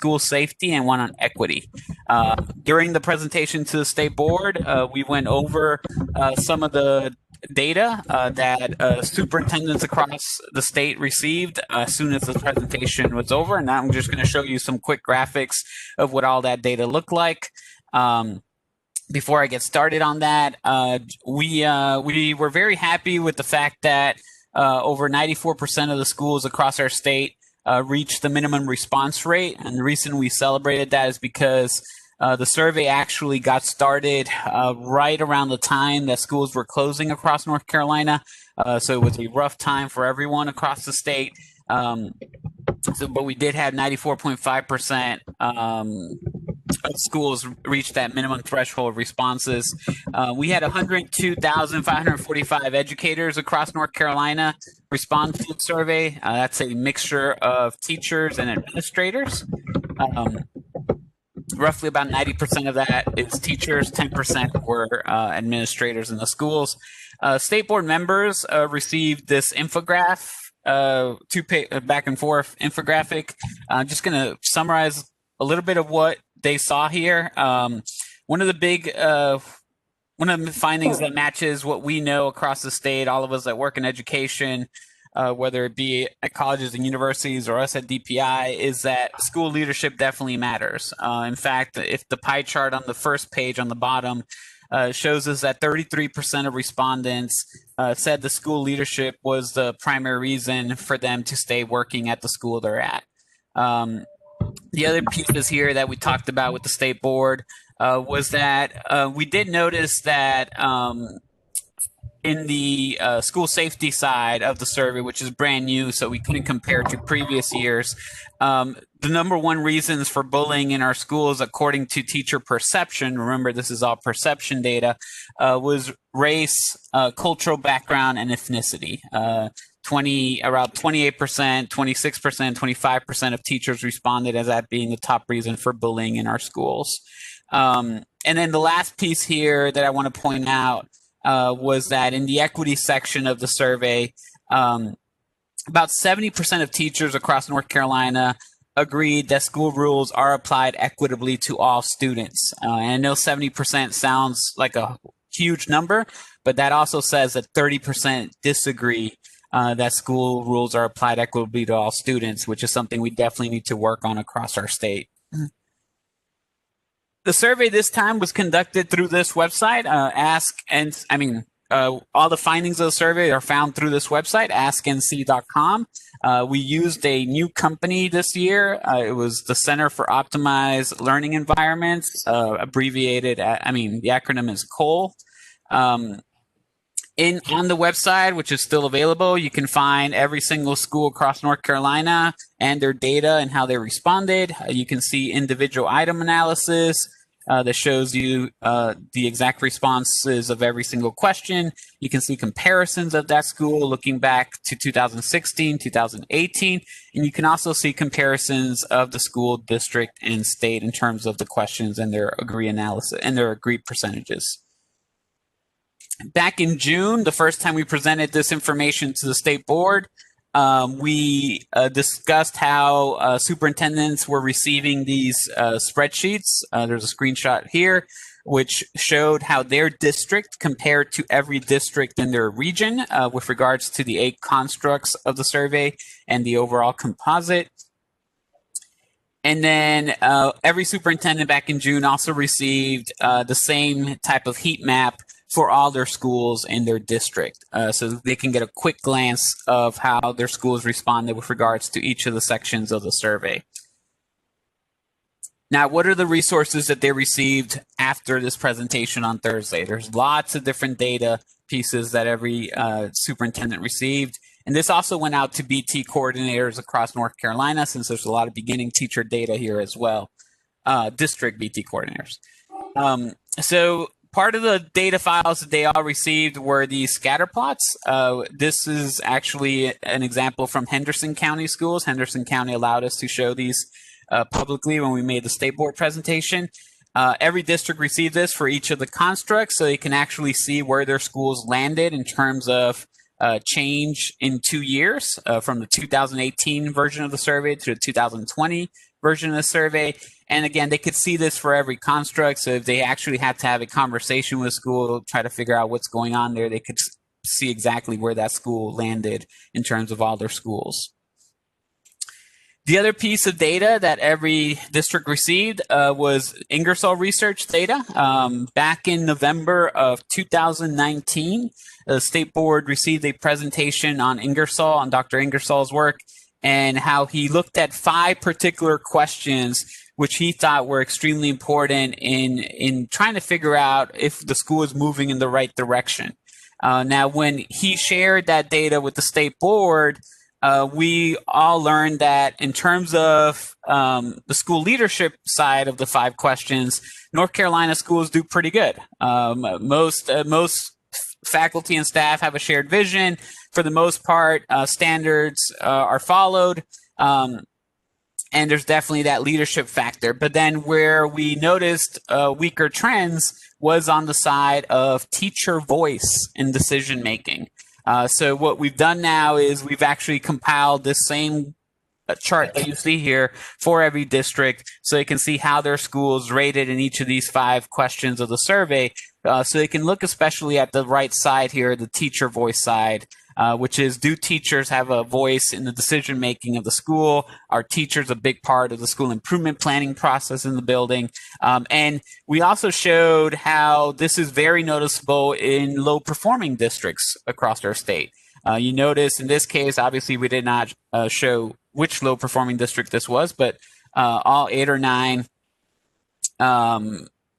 school safety and one on equity. During the presentation to the state board, we went over some of the data that superintendents across the state received as soon as the presentation was over. And now I'm just going to show you some quick graphics of what all that data looked like. Before I get started on that, we were very happy with the fact that over 94% of the schools across our state reached the minimum response rate. And the reason we celebrated that is because the survey actually got started right around the time that schools were closing across North Carolina. So it was a rough time for everyone across the state. But we did have 94.5% of schools reach that minimum threshold of responses. We had 102,545 educators across North Carolina respond to the survey. That's a mixture of teachers and administrators. Roughly about 90% of that is teachers, 10% were administrators in the schools. State board members received this infograph, back and forth infographic. I'm just going to summarize a little bit of what they saw here. One of the findings that matches what we know across the state, all of us that work in education, whether it be at colleges and universities or us at DPI, is that school leadership definitely matters. In fact, if the pie chart on the first page on the bottom shows us that 33% of respondents said the school leadership was the primary reason for them to stay working at the school they're at. The other pieces here that we talked about with the state board was that we did notice that in the school safety side of the survey, which is brand new, so we couldn't compare to previous years, the number one reasons for bullying in our schools, according to teacher perception, remember this is all perception data, was race, cultural background, and ethnicity. Around 28%, 26%, 25% of teachers responded as that being the top reason for bullying in our schools. And then the last piece here that I want to point out was that in the equity section of the survey, about 70% of teachers across North Carolina agreed that school rules are applied equitably to all students. And I know 70% sounds like a huge number, but that also says that 30% disagree that school rules are applied equitably to all students, which is something we definitely need to work on across our state. The survey this time was conducted through this website, all the findings of the survey are found through this website, asknc.com. We used a new company this year. It was the Center for Optimized Learning Environments, abbreviated, the acronym is COLE. On the website, which is still available, you can find every single school across North Carolina and their data and how they responded. You can see individual item analysis that shows you the exact responses of every single question. You can see comparisons of that school looking back to 2016, 2018, and you can also see comparisons of the school district and state in terms of the questions and their agree analysis and their agreed percentages. Back in June, the first time we presented this information to the state board, we discussed how superintendents were receiving these spreadsheets. There's a screenshot here, which showed how their district compared to every district in their region with regards to the 8 constructs of the survey and the overall composite. And then every superintendent back in June also received the same type of heat map for all their schools in their district, so they can get a quick glance of how their schools responded with regards to each of the sections of the survey. Now, what are the resources that they received after this presentation on Thursday? There's lots of different data pieces that every superintendent received. And this also went out to BT coordinators across North Carolina, since there's a lot of beginning teacher data here as well, district BT coordinators. So part of the data files that they all received were these scatter plots. This is actually an example from Henderson County schools. Henderson County allowed us to show these publicly when we made the state board presentation. Every district received this for each of the constructs, so you can actually see where their schools landed in terms of change in 2 years from the 2018 version of the survey to the 2020 version of the survey. And again, they could see this for every construct. So if they actually had to have a conversation with a school to try to figure out what's going on there, they could see exactly where that school landed in terms of all their schools. The other piece of data that every district received was Ingersoll research data. Back in November of 2019, the State Board received a presentation on Ingersoll, on Dr. Ingersoll's work, and how he looked at 5 particular questions which he thought were extremely important in trying to figure out if the school is moving in the right direction. Now, when he shared that data with the State Board, we all learned that in terms of the school leadership side of the 5 questions, North Carolina schools do pretty good. Most faculty and staff have a shared vision. For the most part, standards are followed. And there's definitely that leadership factor. But then where we noticed weaker trends was on the side of teacher voice in decision making. So what we've done now is we've actually compiled this same chart that you see here for every district, so they can see how their schools rated in each of these 5 questions of the survey. So they can look especially at the right side here, the teacher voice side, which is, do teachers have a voice in the decision making of the school? Are teachers a big part of the school improvement planning process in the building? And we also showed how this is very noticeable in low performing districts across our state. You notice in this case, obviously we did not show which low performing district this was, but all 8 or 9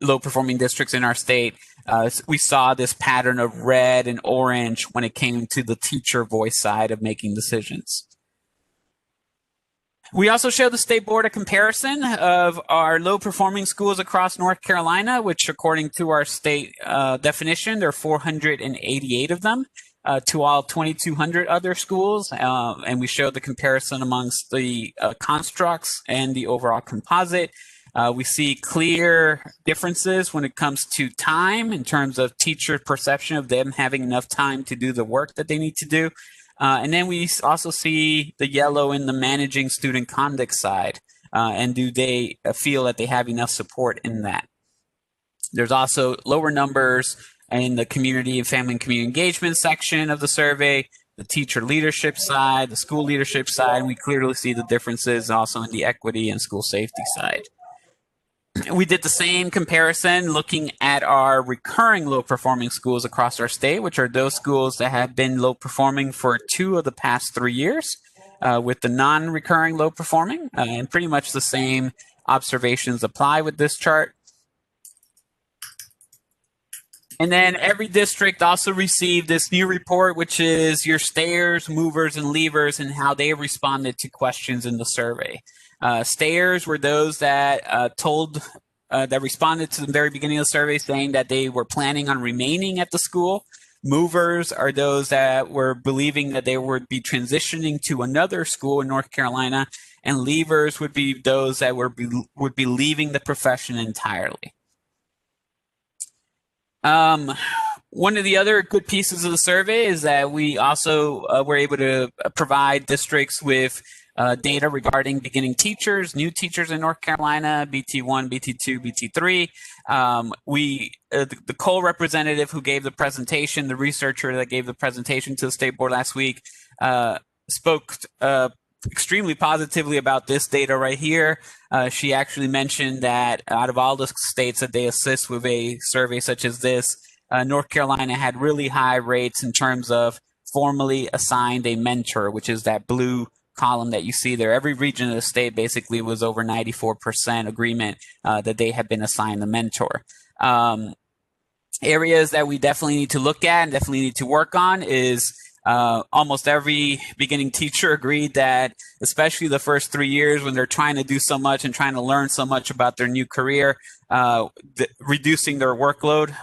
low performing districts in our state, we saw this pattern of red and orange when it came to the teacher voice side of making decisions. We also showed the State Board a comparison of our low performing schools across North Carolina, which according to our state definition, there are 488 of them, to all 2,200 other schools. And we showed the comparison amongst the constructs and the overall composite. We see clear differences when it comes to time in terms of teacher perception of them having enough time to do the work that they need to do. And then we also see the yellow in the managing student conduct side. And do they feel that they have enough support in that? There's also lower numbers in the community and family and community engagement section of the survey, the teacher leadership side, the school leadership side, and we clearly see the differences also in the equity and school safety side. We did the same comparison looking at our recurring low performing schools across our state, which are those schools that have been low performing for 2 of the past 3 years, with the non-recurring low performing, and pretty much the same observations apply with this chart. And then every district also received this new report, which is your stayers, movers, and leavers, and how they responded to questions in the survey. Stayers were those that that responded to the very beginning of the survey saying that they were planning on remaining at the school. Movers are those that were believing that they would be transitioning to another school in North Carolina, and leavers would be those that would be leaving the profession entirely. One of the other good pieces of the survey is that we also were able to provide districts with data regarding beginning teachers, new teachers in North Carolina, BT1, BT2, BT3. The Cole representative who gave the presentation, the researcher that gave the presentation to the State Board last week, spoke extremely positively about this data right here. She actually mentioned that out of all the states that they assist with a survey such as this, North Carolina had really high rates in terms of formally assigned a mentor, which is that blue column that you see there. Every region of the state basically was over 94% agreement that they had been assigned a mentor. Areas that we definitely need to look at and definitely need to work on is almost every beginning teacher agreed that especially the first 3 years when they're trying to do so much and trying to learn so much about their new career, reducing their workload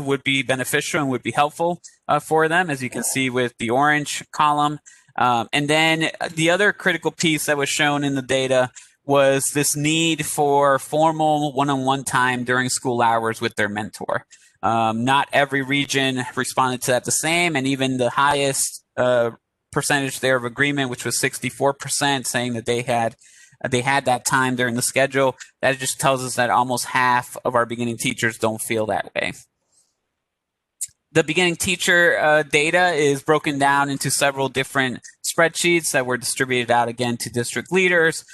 would be beneficial and would be helpful for them, as you can see with the orange column. And then the other critical piece that was shown in the data was this need for formal one-on-one time during school hours with their mentor. Not every region responded to that the same, and even the highest percentage there of agreement, which was 64%, saying that they had that time during the schedule. That just tells us that almost half of our beginning teachers don't feel that way. The beginning teacher data is broken down into several different spreadsheets that were distributed out again to district leaders,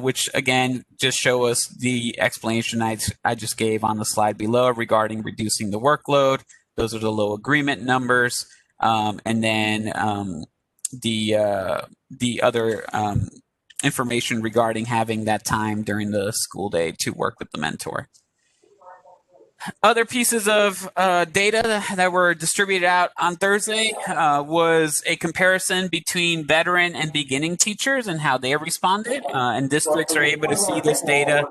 which again just show us the explanation I just gave on the slide below regarding reducing the workload. Those are the low agreement numbers, and then the other information regarding having that time during the school day to work with the mentor. Other pieces of data that were distributed out on Thursday was a comparison between veteran and beginning teachers and how they responded. And districts are able to see this data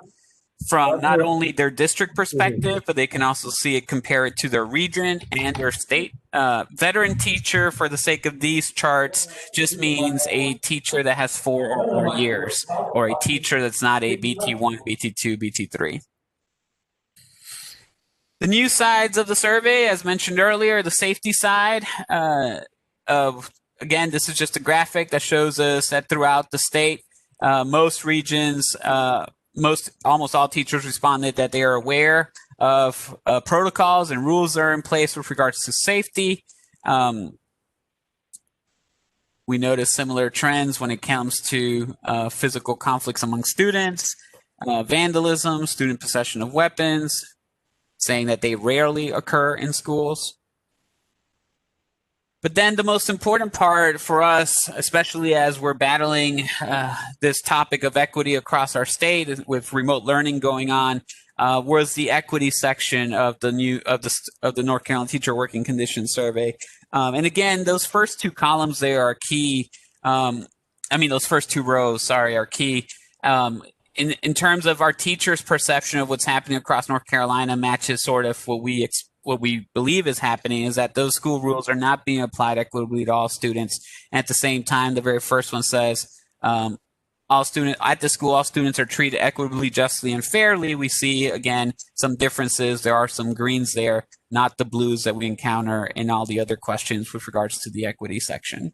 from not only their district perspective, but they can also see it, compare it to their region and their state. Veteran teacher, for the sake of these charts, just means a teacher that has 4 or more years, or a teacher that's not a BT1, BT2, BT3. The new sides of the survey, as mentioned earlier, the safety side again, this is just a graphic that shows us that throughout the state, most regions, almost all teachers responded that they are aware of protocols and rules that are in place with regards to safety. We notice similar trends when it comes to physical conflicts among students, vandalism, student possession of weapons, saying that they rarely occur in schools. But then the most important part for us, especially as we're battling this topic of equity across our state with remote learning going on, was the equity section of the North Carolina Teacher Working Conditions Survey. And again, those first two columns there are key. Those first two rows, sorry, are key. In terms of our teachers' perception of what's happening across North Carolina, matches sort of what we believe is happening, is that those school rules are not being applied equitably to all students. And at the same time, the very first one says all students at the school, all students are treated equitably, justly, and fairly. We see again some differences. There are some greens there, not the blues that we encounter in all the other questions with regards to the equity section.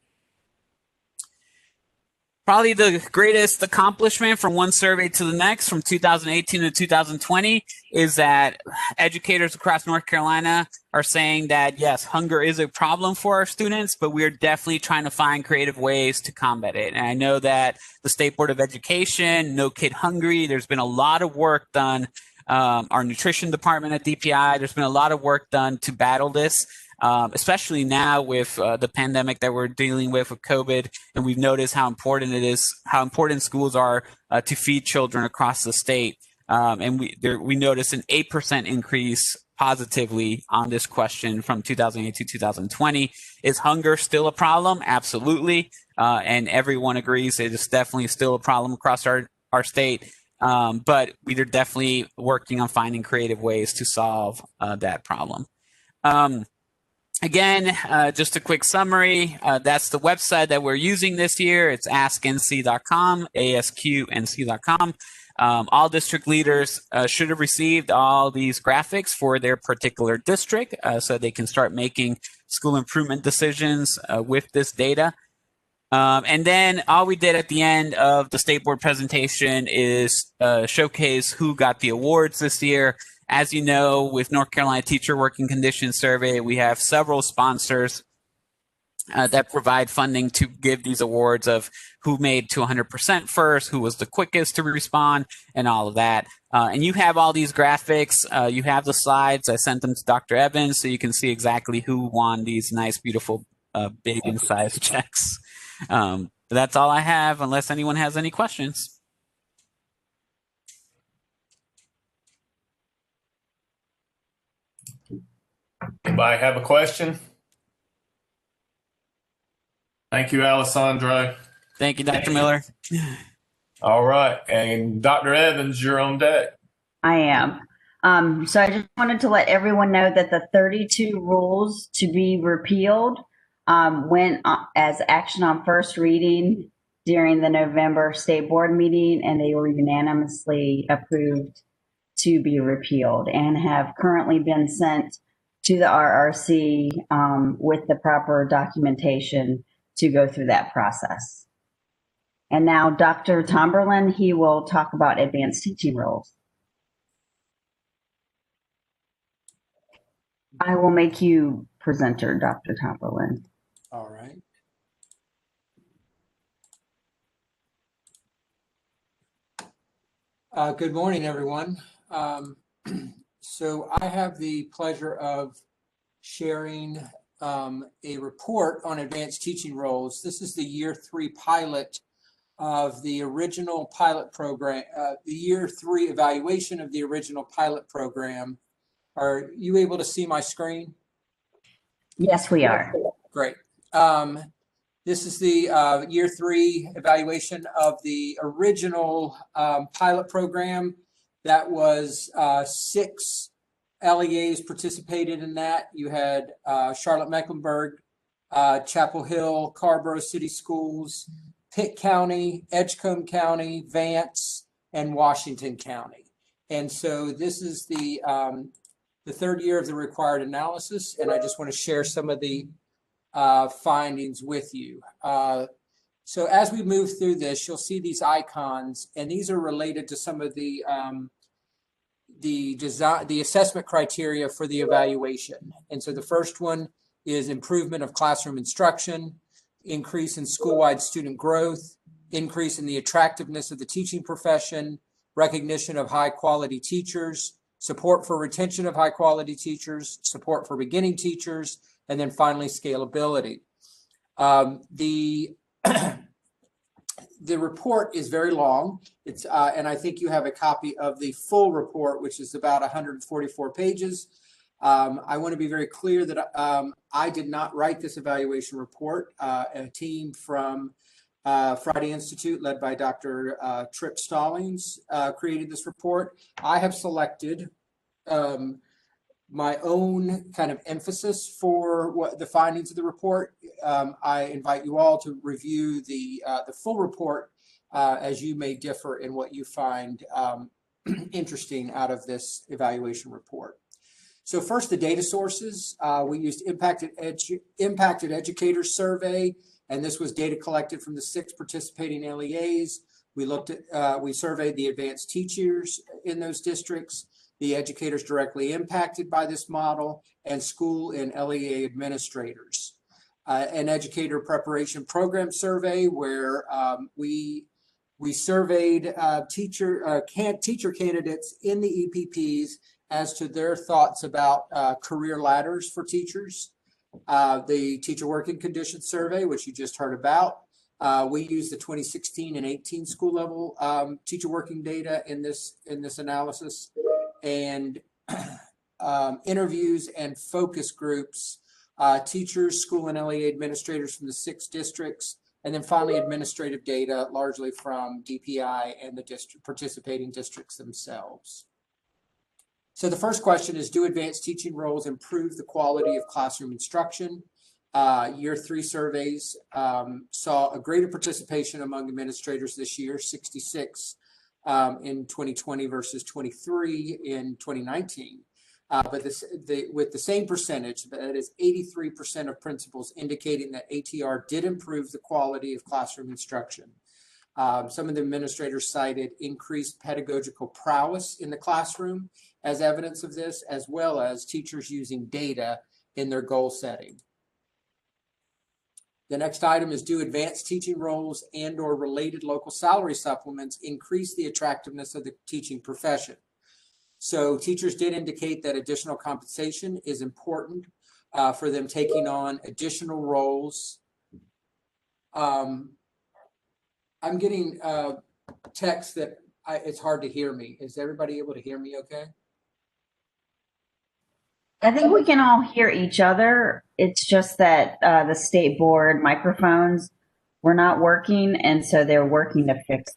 Probably the greatest accomplishment from one survey to the next, from 2018 to 2020, is that educators across North Carolina are saying that, yes, hunger is a problem for our students, but we're definitely trying to find creative ways to combat it. And I know that the State Board of Education, No Kid Hungry, there's been a lot of work done. Our nutrition department at DPI, there's been a lot of work done to battle this. Especially now with the pandemic that we're dealing with COVID, and we've noticed how important schools are to feed children across the state. And we noticed an 8% increase positively on this question from 2008 to 2020. Is hunger still a problem? Absolutely. And everyone agrees it is definitely still a problem across our state. But we are definitely working on finding creative ways to solve that problem. Again, just a quick summary. That's the website that we're using this year. It's asknc.com, asqnc.com. All district leaders should have received all these graphics for their particular district so they can start making school improvement decisions with this data. And then all we did at the end of the state board presentation is showcase who got the awards this year. As you know, with North Carolina Teacher Working Conditions Survey, we have several sponsors that provide funding to give these awards of who made to 100% first, who was the quickest to respond, and all of that. And you have all these graphics. You have the slides. I sent them to Dr. Evans so you can see exactly who won these nice, beautiful, big and sized checks. But that's all I have, unless anyone has any questions. Anybody have a question? Thank you, Alessandro. Thank you, Dr. Miller. All right. And Dr. Evans, you're on deck. I am. So I just wanted to let everyone know that the 32 rules to be repealed went as action on first reading during the November State Board meeting, and they were unanimously approved to be repealed and have currently been sent to the RRC with the proper documentation to go through that process. And now Dr. Tomberlin, he will talk about advanced teaching roles. I will make you presenter, Dr. Tomberlin. All right. Good morning, everyone. So I have the pleasure of sharing a report on advanced teaching roles. This is the year 3 pilot of the original pilot program, the year 3 evaluation of the original pilot program. Are you able to see my screen? Yes, we are. Great. This is the year 3 evaluation of the original pilot program. That was 6 LEAs participated in that. You had Charlotte-Mecklenburg, Chapel Hill, Carrboro City Schools, Pitt County, Edgecombe County, Vance, and Washington County. And so this is the 3rd year of the required analysis, and I just want to share some of the findings with you. So as we move through this, you'll see these icons, and these are related to some of the assessment criteria for the evaluation. And so the first one is improvement of classroom instruction, increase in school-wide student growth, increase in the attractiveness of the teaching profession, recognition of high-quality teachers, support for retention of high-quality teachers, support for beginning teachers, and then finally scalability. The report is very long. It's and I think you have a copy of the full report, which is about 144 pages. I want to be very clear that I did not write this evaluation report. A team from Friday Institute, led by Dr. Tripp Stallings, created this report. I have selected my own kind of emphasis for what the findings of the report. I invite you all to review the full report as you may differ in what you find interesting out of this evaluation report. So first, the data sources. We used Impacted Educator survey, and this was data collected from the 6 participating LEAs. We looked at, we surveyed the advanced teachers in those districts, the educators directly impacted by this model, and school and LEA administrators. An educator preparation program survey where we surveyed teacher candidates in the EPPs as to their thoughts about career ladders for teachers. The teacher working conditions survey, which you just heard about. We used the 2016 and 18 school level teacher working data in this analysis, and interviews and focus groups, teachers, school and LEA administrators from the 6 districts, and then finally administrative data largely from DPI and the participating districts themselves. So the first question is, do advanced teaching roles improve the quality of classroom instruction? Year 3 surveys saw a greater participation among administrators this year, 66 in 2020 versus 23 in 2019. But with the same percentage, that is 83% of principals indicating that ATR did improve the quality of classroom instruction. Some of the administrators cited increased pedagogical prowess in the classroom as evidence of this, as well as teachers using data in their goal setting. The next item is, do advanced teaching roles and or related local salary supplements increase the attractiveness of the teaching profession? So teachers did indicate that additional compensation is important for them taking on additional roles. I'm getting text that it's hard to hear me. Is everybody able to hear me okay? I think we can all hear each other. It's just that the state board microphones were not working, and so they're working to fix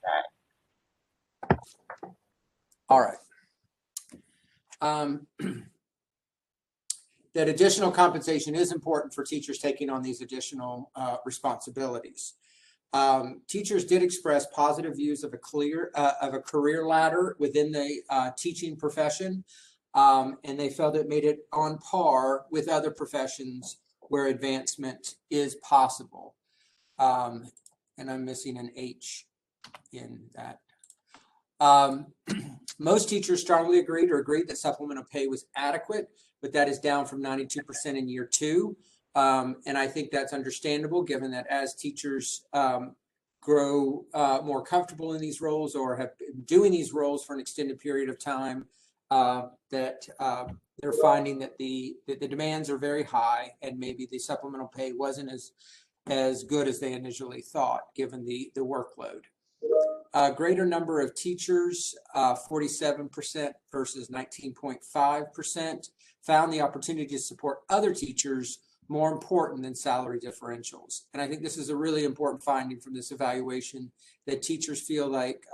that. All right. That additional compensation is important for teachers taking on these additional responsibilities. Teachers did express positive views of a career ladder within the teaching profession, and they felt it made it on par with other professions where advancement is possible. And I'm missing an H in that. Most teachers strongly agreed that supplemental pay was adequate, but that is down from 92% in year 2. And I think that's understandable given that as teachers grow more comfortable in these roles or have been doing these roles for an extended period of time, that they're finding that the demands are very high and maybe the supplemental pay wasn't as good as they initially thought given the workload. Greater number of teachers, 47% versus 19.5%, found the opportunity to support other teachers more important than salary differentials. And I think this is a really important finding from this evaluation, that teachers feel like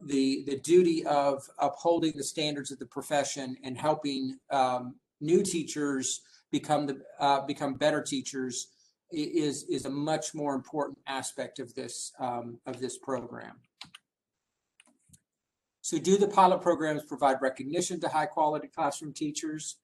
the duty of upholding the standards of the profession and helping new teachers become better teachers is a much more important aspect of this program. So do the pilot programs provide recognition to high quality classroom teachers?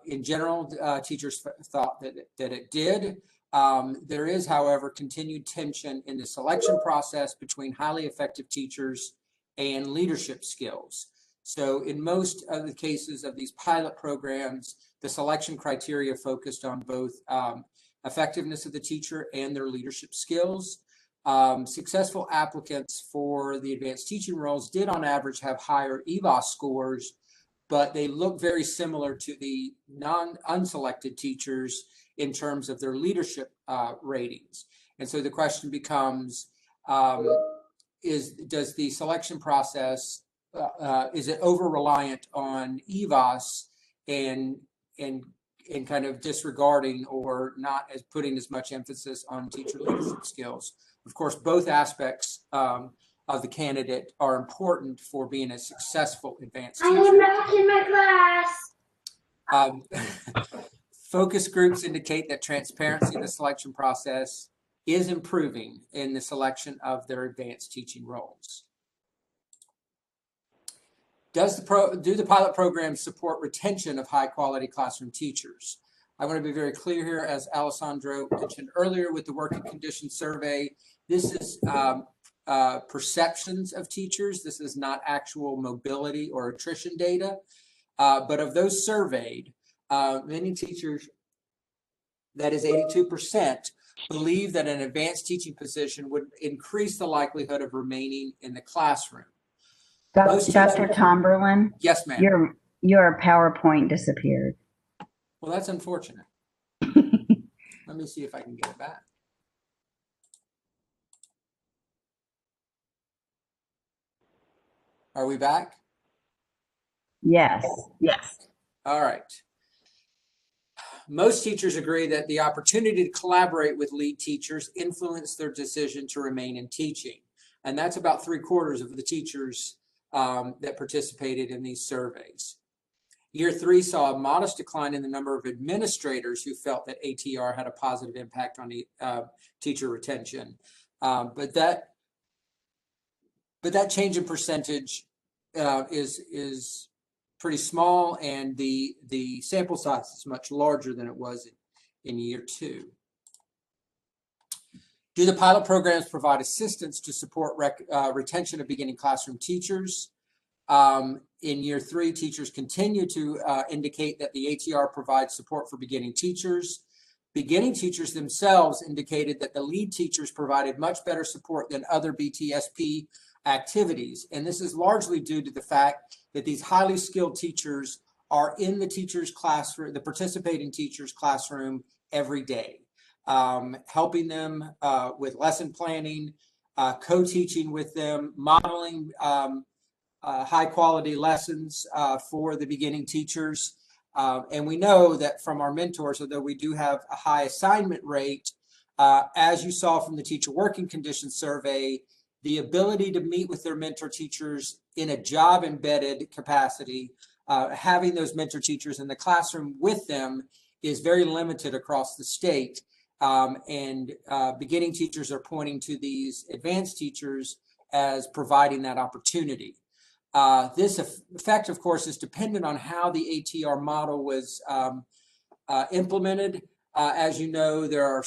In general, teachers thought that it did. There is, however, continued tension in the selection process between highly effective teachers and leadership skills. So in most of the cases of these pilot programs, the selection criteria focused on both effectiveness of the teacher and their leadership skills. Successful applicants for the advanced teaching roles did on average have higher EVOS scores, but they look very similar to the unselected teachers in terms of their leadership ratings. And so the question becomes, does the selection process, is it over-reliant on EVOS and kind of disregarding or not as putting as much emphasis on teacher leadership skills? Of course, both aspects of the candidate are important for being a successful advanced teacher. I am back in my class. Focus groups indicate that transparency in the selection process is improving in the selection of their advanced teaching roles. Do the pilot programs support retention of high quality classroom teachers? I want to be very clear here, as Alessandro mentioned earlier with the working conditions survey, this is perceptions of teachers. This is not actual mobility or attrition data. But of those surveyed, many teachers, that is 82%, believe that an advanced teaching position would increase the likelihood of remaining in the classroom. Dr. Tomberlin? Yes, ma'am. Your PowerPoint disappeared. Well, that's unfortunate. Let me see if I can get it back. Are we back? Yes. Yes. All right. Most teachers agree that the opportunity to collaborate with lead teachers influenced their decision to remain in teaching. And that's about 3/4 of the teachers that participated in these surveys. Year 3 saw a modest decline in the number of administrators who felt that ATR had a positive impact on the teacher retention. But that change in percentage is pretty small, and the sample size is much larger than it was in year 2. Do the pilot programs provide assistance to support retention of beginning classroom teachers? In year 3, teachers continue to indicate that the ATR provides support for beginning teachers. Beginning teachers themselves indicated that the lead teachers provided much better support than other BTSP activities. And this is largely due to the fact that these highly skilled teachers are in the teacher's classroom, the participating teacher's classroom every day, helping them with lesson planning, co-teaching with them, modeling high quality lessons for the beginning teachers. And we know that from our mentors, although we do have a high assignment rate, as you saw from the teacher working conditions survey, the ability to meet with their mentor teachers in a job embedded capacity, having those mentor teachers in the classroom with them is very limited across the state. And beginning teachers are pointing to these advanced teachers as providing that opportunity. This effect, of course, is dependent on how the ATR model was implemented. As you know, there are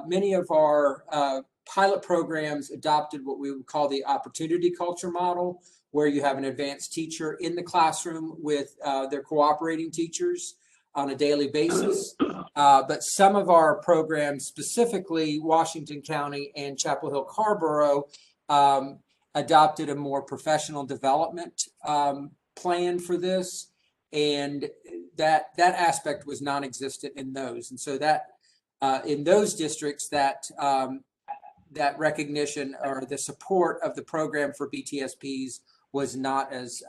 many of our pilot programs adopted what we would call the opportunity culture model, where you have an advanced teacher in the classroom with their cooperating teachers on a daily basis. But some of our programs, specifically Washington County and Chapel Hill Carborough, adopted a more professional development plan for this. And that aspect was non-existent in those. And so that in those districts, that recognition or the support of the program for BTSPs was not as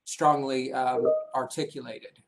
strongly articulated.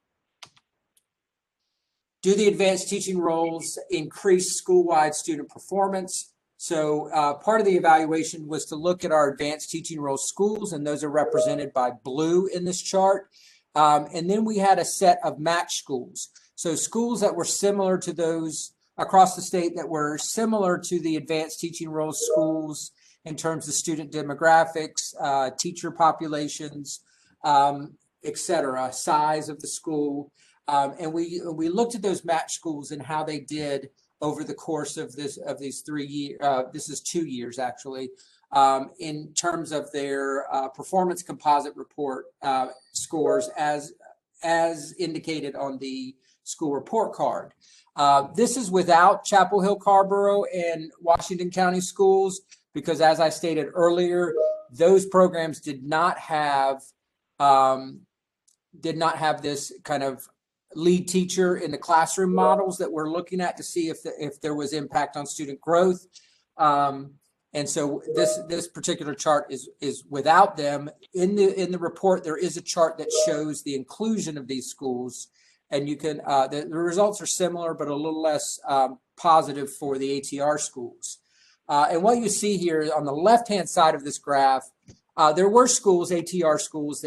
Do the advanced teaching roles increase school-wide student performance? So part of the evaluation was to look at our advanced teaching role schools, and those are represented by blue in this chart. And then we had a set of match schools. So schools that were similar to those across the state that were similar to the advanced teaching role schools in terms of student demographics, teacher populations, et cetera, size of the school. And we looked at those match schools and how they did over the course of these 3 years. This is 2 years actually, in terms of their performance composite report scores as indicated on the school report card. This is without Chapel Hill Carborough and Washington County schools, because as I stated earlier, those programs did not have this kind of lead teacher in the classroom models that we're looking at to see if there was impact on student growth. And so this particular chart is without them. In the report, there is a chart that shows the inclusion of these schools, and you can the results are similar but a little less positive for the ATR schools. And what you see here on the left-hand side of this graph, there were schools, ATR schools,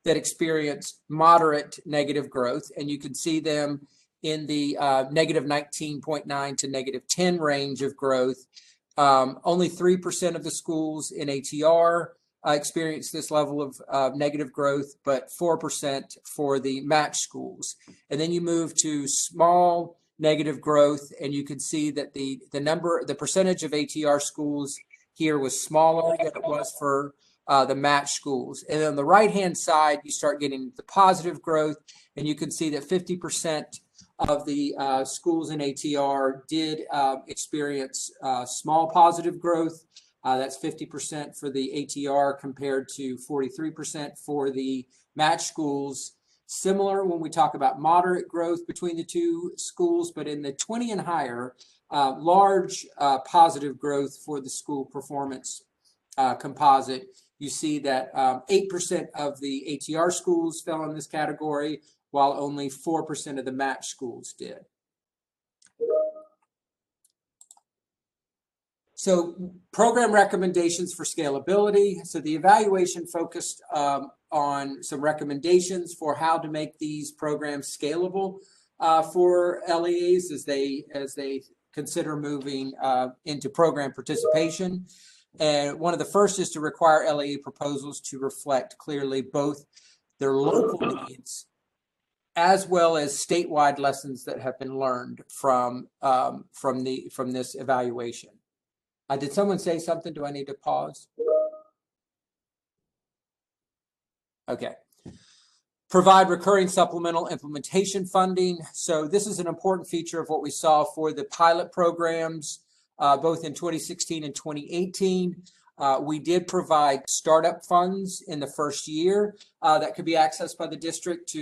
that experienced moderate negative growth, and you can see them in the negative 19.9 to negative 10 range of growth. Only 3% of the schools in ATR experienced this level of negative growth, but 4% for the match schools. And then you move to small negative growth, and you can see that the percentage of ATR schools here was smaller than it was for the match schools. And on the right-hand side, you start getting the positive growth, and you can see that 50% of the schools in ATR did experience small positive growth. That's 50% for the ATR compared to 43% for the match schools. Similar when we talk about moderate growth between the two schools, but in the 20 and higher, large positive growth for the school performance composite. You see that 8% of the ATR schools fell in this category, while only 4% of the match schools did. So program recommendations for scalability. So the evaluation focused on some recommendations for how to make these programs scalable for LEAs as they consider moving into program participation. And one of the first is to require LEA proposals to reflect clearly both their local needs as well as statewide lessons that have been learned from this evaluation. Did someone say something? Do I need to pause? Okay. Provide recurring supplemental implementation funding. So this is an important feature of what we saw for the pilot programs, both in 2016 and 2018. We did provide startup funds in the first year that could be accessed by the district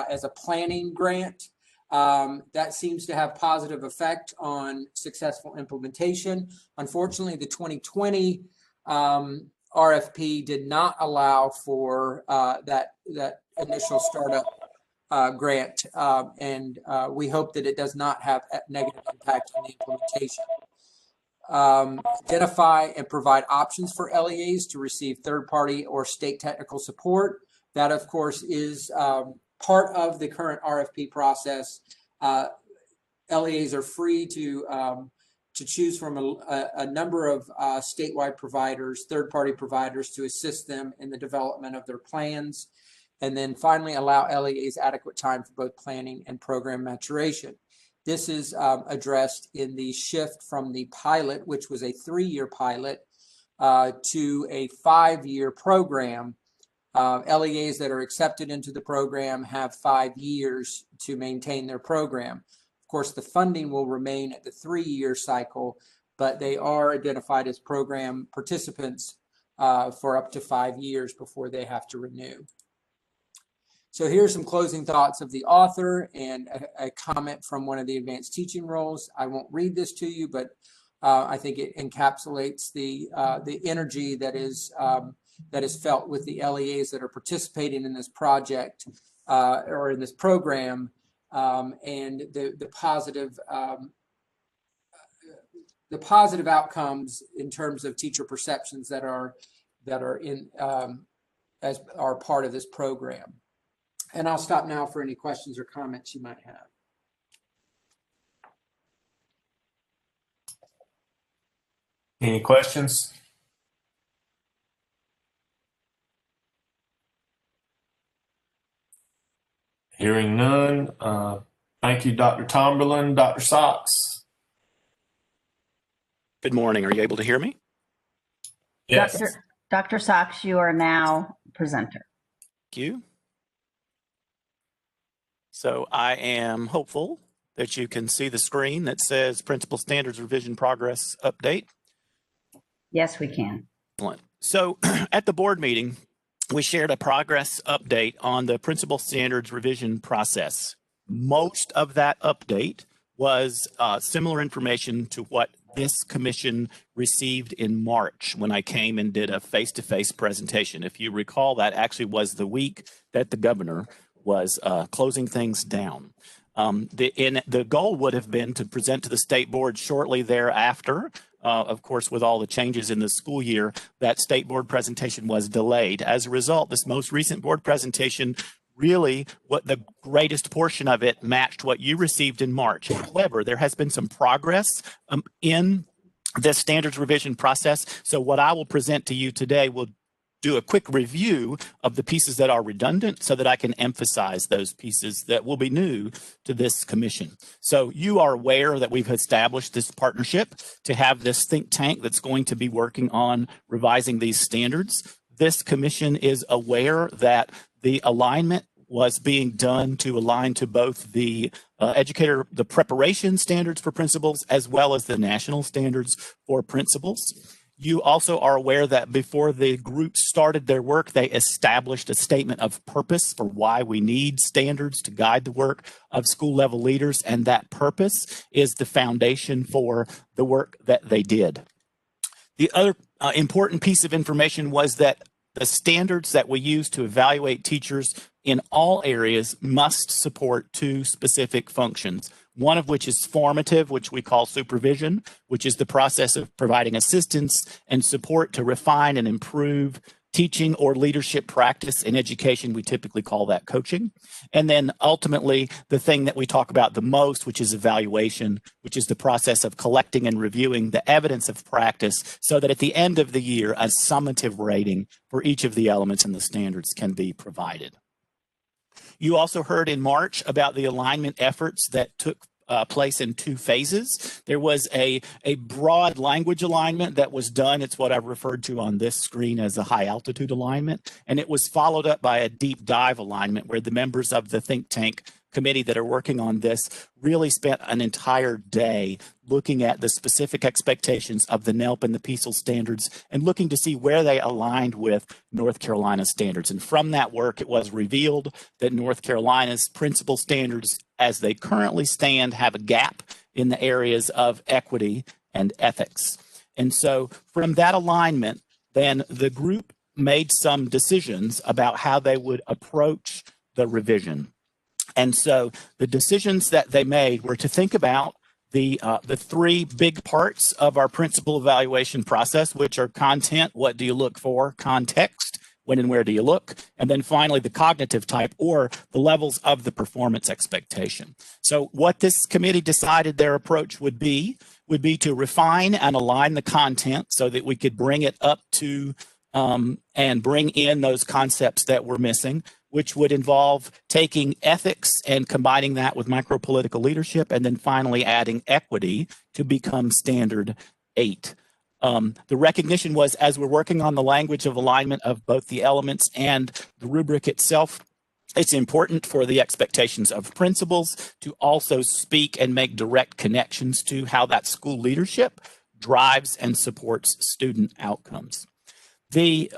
as a planning grant. That seems to have positive effect on successful implementation. Unfortunately, the 2020 RFP did not allow for that initial startup grant, and we hope that it does not have a negative impact on the implementation. Identify and provide options for LEAs to receive third-party or state technical support. That, of course, is part of the current RFP process. LEAs are free to choose from a number of statewide providers, third-party providers, to assist them in the development of their plans. And then finally, allow LEAs adequate time for both planning and program maturation. This is addressed in the shift from the pilot, which was a 3-year pilot, to a 5-year program. LEAs that are accepted into the program have 5 years to maintain their program. Of course, the funding will remain at the 3-year cycle, but they are identified as program participants for up to 5 years before they have to renew. So here's some closing thoughts of the author and a comment from one of the advanced teaching roles. I won't read this to you, but I think it encapsulates the energy that is felt with the LEAs that are participating in this project or in this program, and the positive outcomes in terms of teacher perceptions that are in as are part of this program. And I'll stop now for any questions or comments you might have. Any questions? Hearing none. Thank you, Dr. Tomberlin. Dr. Socks. Good morning. Are you able to hear me? Yes. Dr. Socks, you are now presenter. Thank you. So I am hopeful that you can see the screen that says Principal Standards Revision Progress Update. Yes, we can. Excellent. So at the board meeting, we shared a progress update on the Principal Standards Revision process. Most of that update was similar information to what this commission received in March when I came and did a face-to-face presentation. If you recall, that actually was the week that the governor was closing things down. The goal would have been to present to the state board shortly thereafter. Of course, with all the changes in the school year, that state board presentation was delayed. As a result, this most recent board presentation, really what the greatest portion of it matched what you received in March. However, there has been some progress in this standards revision process. So what I will present to you today will do a quick review of the pieces that are redundant so that I can emphasize those pieces that will be new to this commission. So you are aware that we've established this partnership to have this think tank that's going to be working on revising these standards. This commission is aware that the alignment was being done to align to both the educator, the preparation standards for principals, as well as the national standards for principals. You also are aware that before the group started their work, they established a statement of purpose for why we need standards to guide the work of school level leaders, and that purpose is the foundation for the work that they did. The other important piece of information was that the standards that we use to evaluate teachers in all areas must support 2 specific functions. One of which is formative, which we call supervision, which is the process of providing assistance and support to refine and improve teaching or leadership practice in education. We typically call that coaching. And then ultimately, the thing that we talk about the most, which is evaluation, which is the process of collecting and reviewing the evidence of practice so that at the end of the year, a summative rating for each of the elements in the standards can be provided. You also heard in March about the alignment efforts that took place in 2 phases. There was a broad language alignment that was done. It's what I've referred to on this screen as a high altitude alignment. And it was followed up by a deep dive alignment where the members of the think tank committee that are working on this really spent an entire day looking at the specific expectations of the NELP and the PEPSC standards and looking to see where they aligned with North Carolina standards. And from that work, it was revealed that North Carolina's principal standards as they currently stand have a gap in the areas of equity and ethics. And so from that alignment, then the group made some decisions about how they would approach the revision. And so the decisions that they made were to think about the 3 big parts of our principal evaluation process, which are content, what do you look for, context, when and where do you look, and then finally the cognitive type or the levels of the performance expectation. So what this committee decided their approach would be to refine and align the content so that we could bring it up to and bring in those concepts that were missing. which would involve taking ethics and combining that with micropolitical leadership, and then finally adding equity to become standard 8. The recognition was, as we're working on the language of alignment of both the elements and the rubric itself, it's important for the expectations of principals to also speak and make direct connections to how that school leadership drives and supports student outcomes. The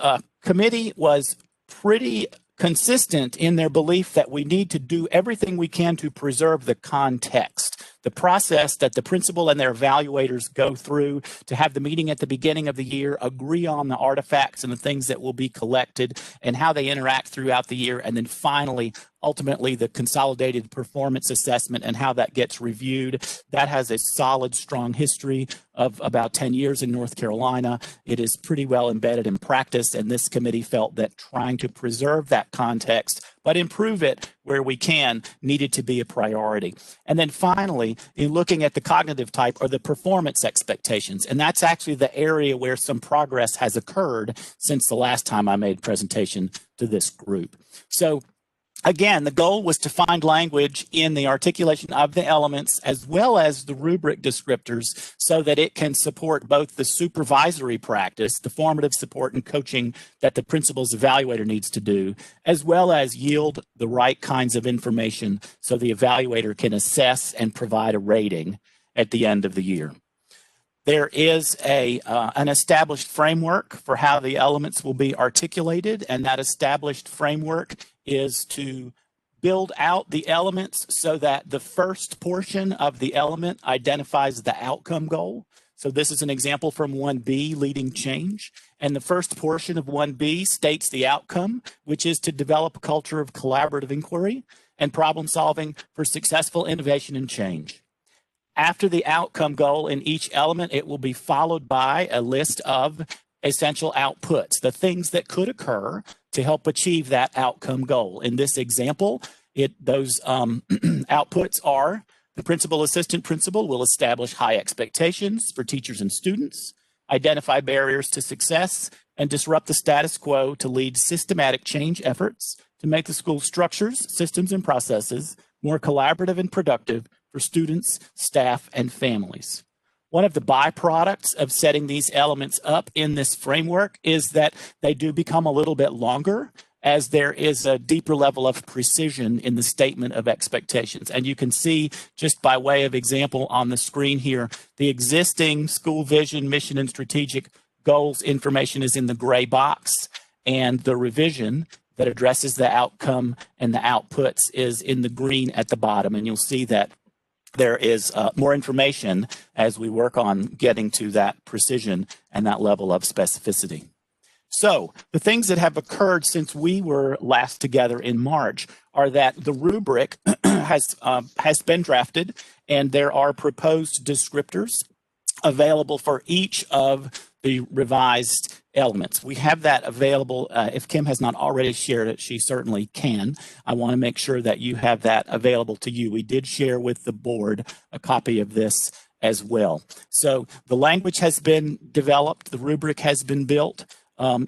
committee was pretty consistent in their belief that we need to do everything we can to preserve the context, the process that the principal and their evaluators go through to have the meeting at the beginning of the year, agree on the artifacts and the things that will be collected and how they interact throughout the year, and then finally, ultimately, the consolidated performance assessment and how that gets reviewed. That has a solid, strong history of about 10 years in North Carolina. It is pretty well embedded in practice, and this committee felt that trying to preserve that context but improve it where we can needed to be a priority. And then finally, in looking at the cognitive type or the performance expectations, and that's actually the area where some progress has occurred since the last time I made a presentation to this group. So again, the goal was to find language in the articulation of the elements as well as the rubric descriptors so that it can support both the supervisory practice, the formative support and coaching that the principal's evaluator needs to do, as well as yield the right kinds of information so the evaluator can assess and provide a rating at the end of the year. There is an established framework for how the elements will be articulated, and that established framework is to build out the elements so that the first portion of the element identifies the outcome goal. So this is an example from 1B, leading change. And the first portion of 1B states the outcome, which is to develop a culture of collaborative inquiry and problem solving for successful innovation and change. After the outcome goal in each element, it will be followed by a list of essential outputs, the things that could occur to help achieve that outcome goal. In this example, those outputs are: the principal assistant principal will establish high expectations for teachers and students, identify barriers to success, and disrupt the status quo to lead systematic change efforts to make the school structures, systems, and processes more collaborative and productive for students, staff, and families. One of the byproducts of setting these elements up in this framework is that they do become a little bit longer, as there is a deeper level of precision in the statement of expectations. And you can see, just by way of example on the screen here, the existing school vision, mission, and strategic goals information is in the gray box, and the revision that addresses the outcome and the outputs is in the green at the bottom. And you'll see that there is more information as we work on getting to that precision and that level of specificity. So the things that have occurred since we were last together in March are that the rubric has been drafted, and there are proposed descriptors available for each of the revised elements. We have that available. If Kim has not already shared it, she certainly can. I want to make sure that you have that available to you. We did share with the board a copy of this as well. So the language has been developed. The rubric has been built.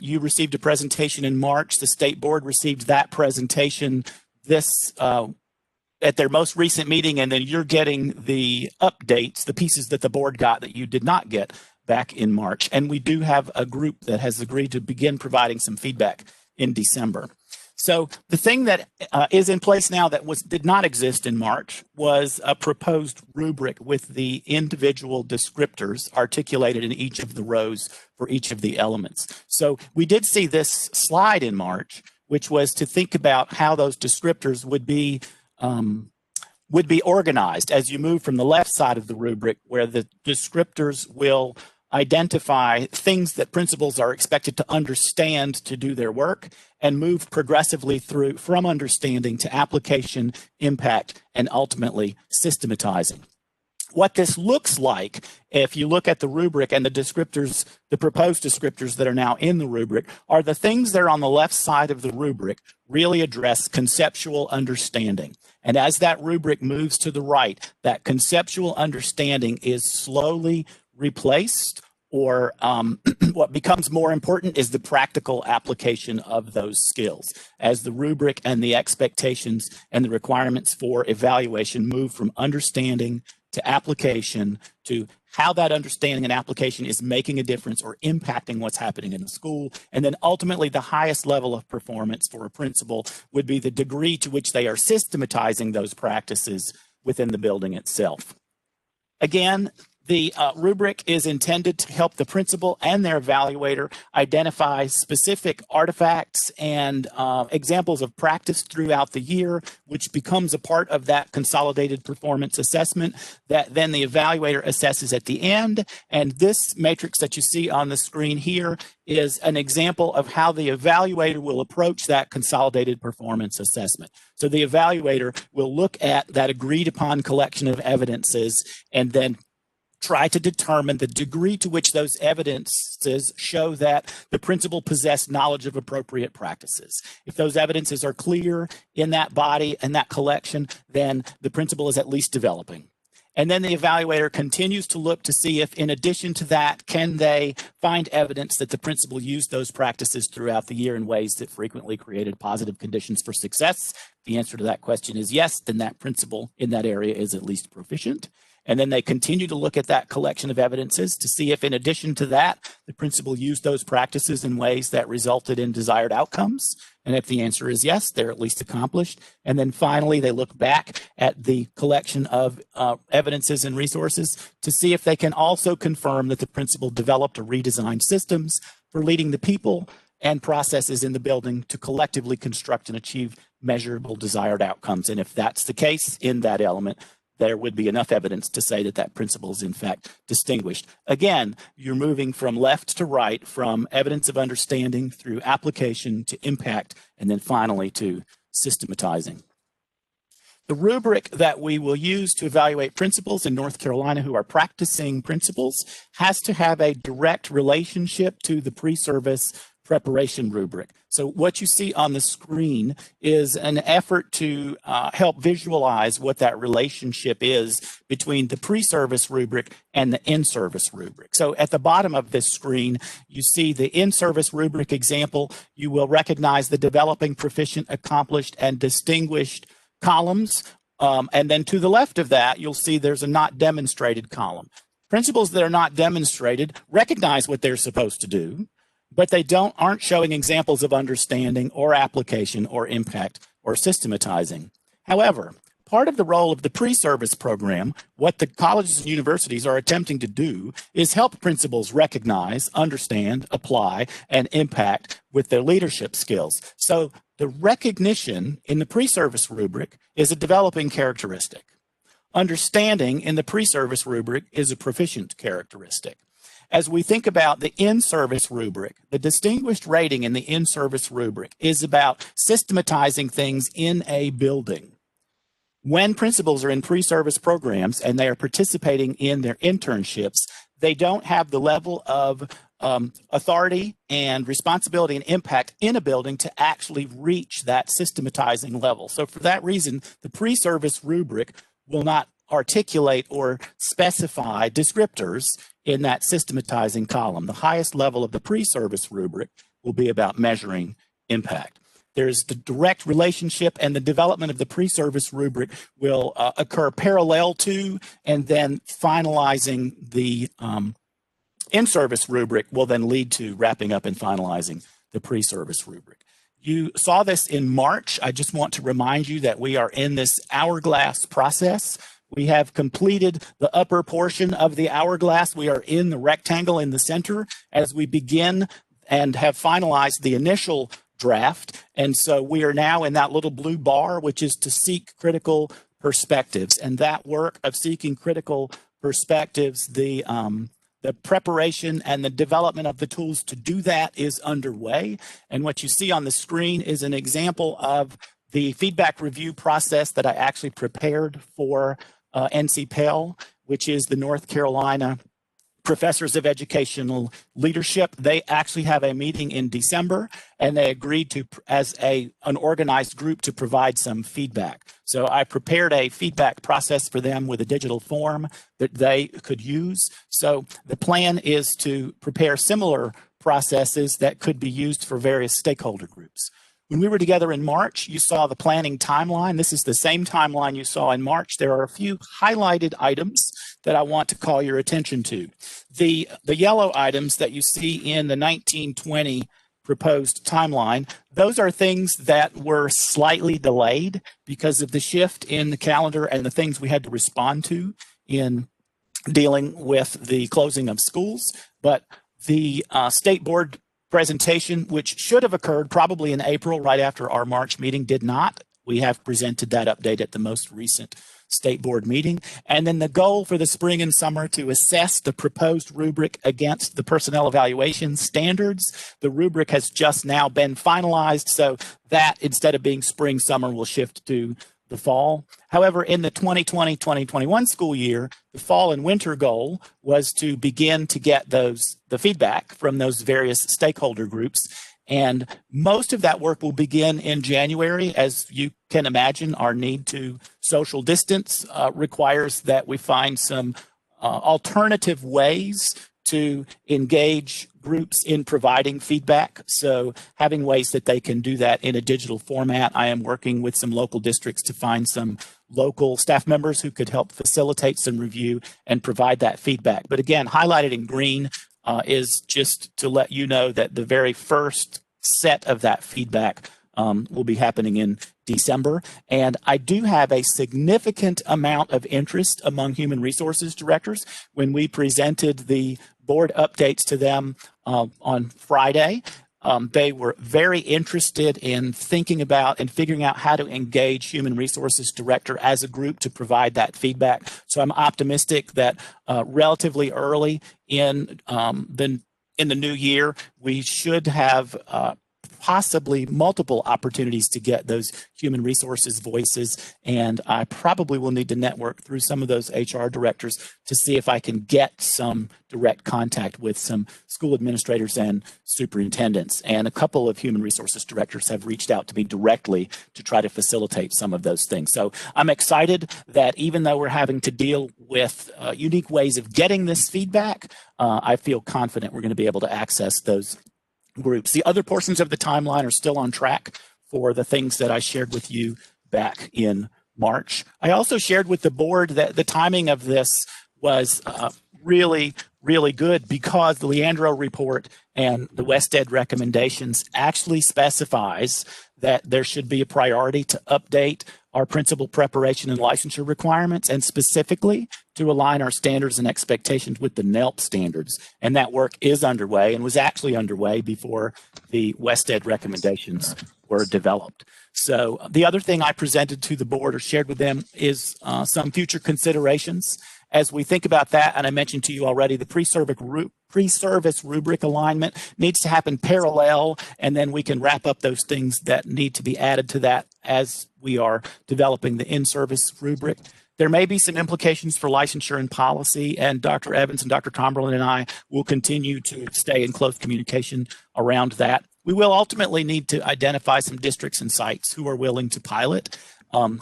You received a presentation in March. The state board received that presentation at their most recent meeting, and then you're getting the updates, the pieces that the board got that you did not get back in March. And we do have a group that has agreed to begin providing some feedback in December. So the thing that is in place now that did not exist in March was a proposed rubric with the individual descriptors articulated in each of the rows for each of the elements. So we did see this slide in March, which was to think about how those descriptors would be organized as you move from the left side of the rubric, where the descriptors will identify things that principals are expected to understand to do their work, and move progressively through from understanding to application, impact, and ultimately systematizing. What this looks like, if you look at the rubric and the descriptors, the proposed descriptors that are now in the rubric, are the things that are on the left side of the rubric really address conceptual understanding. And as that rubric moves to the right, that conceptual understanding is slowly replaced or what becomes more important is the practical application of those skills as the rubric and the expectations and the requirements for evaluation move from understanding to application to how that understanding and application is making a difference or impacting what's happening in the school. And then ultimately the highest level of performance for a principal would be the degree to which they are systematizing those practices within the building itself. Again, the rubric is intended to help the principal and their evaluator identify specific artifacts and examples of practice throughout the year, which becomes a part of that consolidated performance assessment that then the evaluator assesses at the end. And this matrix that you see on the screen here is an example of how the evaluator will approach that consolidated performance assessment. So the evaluator will look at that agreed upon collection of evidences and then try to determine the degree to which those evidences show that the principal possessed knowledge of appropriate practices. If those evidences are clear in that body and that collection, then the principal is at least developing. And then the evaluator continues to look to see if, in addition to that, can they find evidence that the principal used those practices throughout the year in ways that frequently created positive conditions for success. If the answer to that question is yes, then that principal in that area is at least proficient. And then they continue to look at that collection of evidences to see if, in addition to that, the principal used those practices in ways that resulted in desired outcomes. And if the answer is yes, they're at least accomplished. And then finally, they look back at the collection of evidences and resources to see if they can also confirm that the principal developed or redesigned systems for leading the people and processes in the building to collectively construct and achieve measurable desired outcomes. And if that's the case in that element, there would be enough evidence to say that that principle is in fact distinguished. Again, you're moving from left to right, from evidence of understanding through application to impact, and then finally to systematizing. The rubric that we will use to evaluate principals in North Carolina who are practicing principals has to have a direct relationship to the pre-service preparation rubric. So what you see on the screen is an effort to help visualize what that relationship is between the pre-service rubric and the in-service rubric. So at the bottom of this screen, you see the in-service rubric example. You will recognize the developing, proficient, accomplished, and distinguished columns. And then to the left of that, you'll see there's a not demonstrated column. Principals that are not demonstrated recognize what they're supposed to do, but they aren't showing examples of understanding or application or impact or systematizing. However, part of the role of the pre-service program, what the colleges and universities are attempting to do is help principals recognize, understand, apply, and impact with their leadership skills. So the recognition in the pre-service rubric is a developing characteristic. Understanding in the pre-service rubric is a proficient characteristic. As we think about the in-service rubric, the distinguished rating in the in-service rubric is about systematizing things in a building. When principals are in pre-service programs and they are participating in their internships, they don't have the level of authority and responsibility and impact in a building to actually reach that systematizing level. So for that reason, the pre-service rubric will not articulate or specify descriptors in that systematizing column. The highest level of the pre-service rubric will be about measuring impact. There's the direct relationship, and the development of the pre-service rubric will occur parallel to, and then finalizing the in-service rubric will then lead to wrapping up and finalizing the pre-service rubric. You saw this in March. I just want to remind you that we are in this hourglass process. We have completed the upper portion of the hourglass. We are in the rectangle in the center as we begin and have finalized the initial draft. And so we are now in that little blue bar, which is to seek critical perspectives. And that work of seeking critical perspectives, the preparation and the development of the tools to do that is underway. And what you see on the screen is an example of the feedback review process that I actually prepared for NC Pell, which is the North Carolina professors of educational leadership. They actually have a meeting in December, and they agreed to, as an organized group, to provide some feedback. So I prepared a feedback process for them with a digital form that they could use. So the plan is to prepare similar processes that could be used for various stakeholder groups. When we were together in March, you saw the planning timeline. This is the same timeline you saw in March. There are a few highlighted items that I want to call your attention to. The yellow items that you see in the 1920 proposed timeline, those are things that were slightly delayed because of the shift in the calendar and the things we had to respond to in dealing with the closing of schools. But the state board presentation, which should have occurred probably in April, right after our March meeting, did not. We have presented that update at the most recent state board meeting. And then the goal for the spring and summer to assess the proposed rubric against the personnel evaluation standards. The rubric has just now been finalized, so that instead of being spring, summer will shift to the fall. However, in the 2020-2021 school year, the fall and winter goal was to begin to get the feedback from those various stakeholder groups. And most of that work will begin in January. As you can imagine, our need to social distance requires that we find some alternative ways to engage groups in providing feedback. So having ways that they can do that in a digital format. I am working with some local districts to find some local staff members who could help facilitate some review and provide that feedback. But again, highlighted in green is just to let you know that the very first set of that feedback will be happening in December. And I do have a significant amount of interest among human resources directors. When we presented the board updates to them on Friday, they were very interested in thinking about and figuring out how to engage human resources director as a group to provide that feedback. So I'm optimistic that relatively early in the new year, we should have possibly multiple opportunities to get those human resources voices. And I probably will need to network through some of those HR directors to see if I can get some direct contact with some school administrators and superintendents. And a couple of human resources directors have reached out to me directly to try to facilitate some of those things. So I'm excited that even though we're having to deal with unique ways of getting this feedback, I feel confident we're going to be able to access those groups. The other portions of the timeline are still on track for the things that I shared with you back in March. I also shared with the board that the timing of this was really good because the Leandro report and the WestEd recommendations actually specifies that there should be a priority to update our principal preparation and licensure requirements, and specifically to align our standards and expectations with the NELP standards. And that work is underway and was actually underway before the WestEd recommendations were developed. So the other thing I presented to the board or shared with them is some future considerations. As we think about that, and I mentioned to you already, the pre-service rubric alignment needs to happen parallel, and then we can wrap up those things that need to be added to that as we are developing the in-service rubric. There may be some implications for licensure and policy, and Dr. Evans and Dr. Tomberlin and I will continue to stay in close communication around that. We will ultimately need to identify some districts and sites who are willing to pilot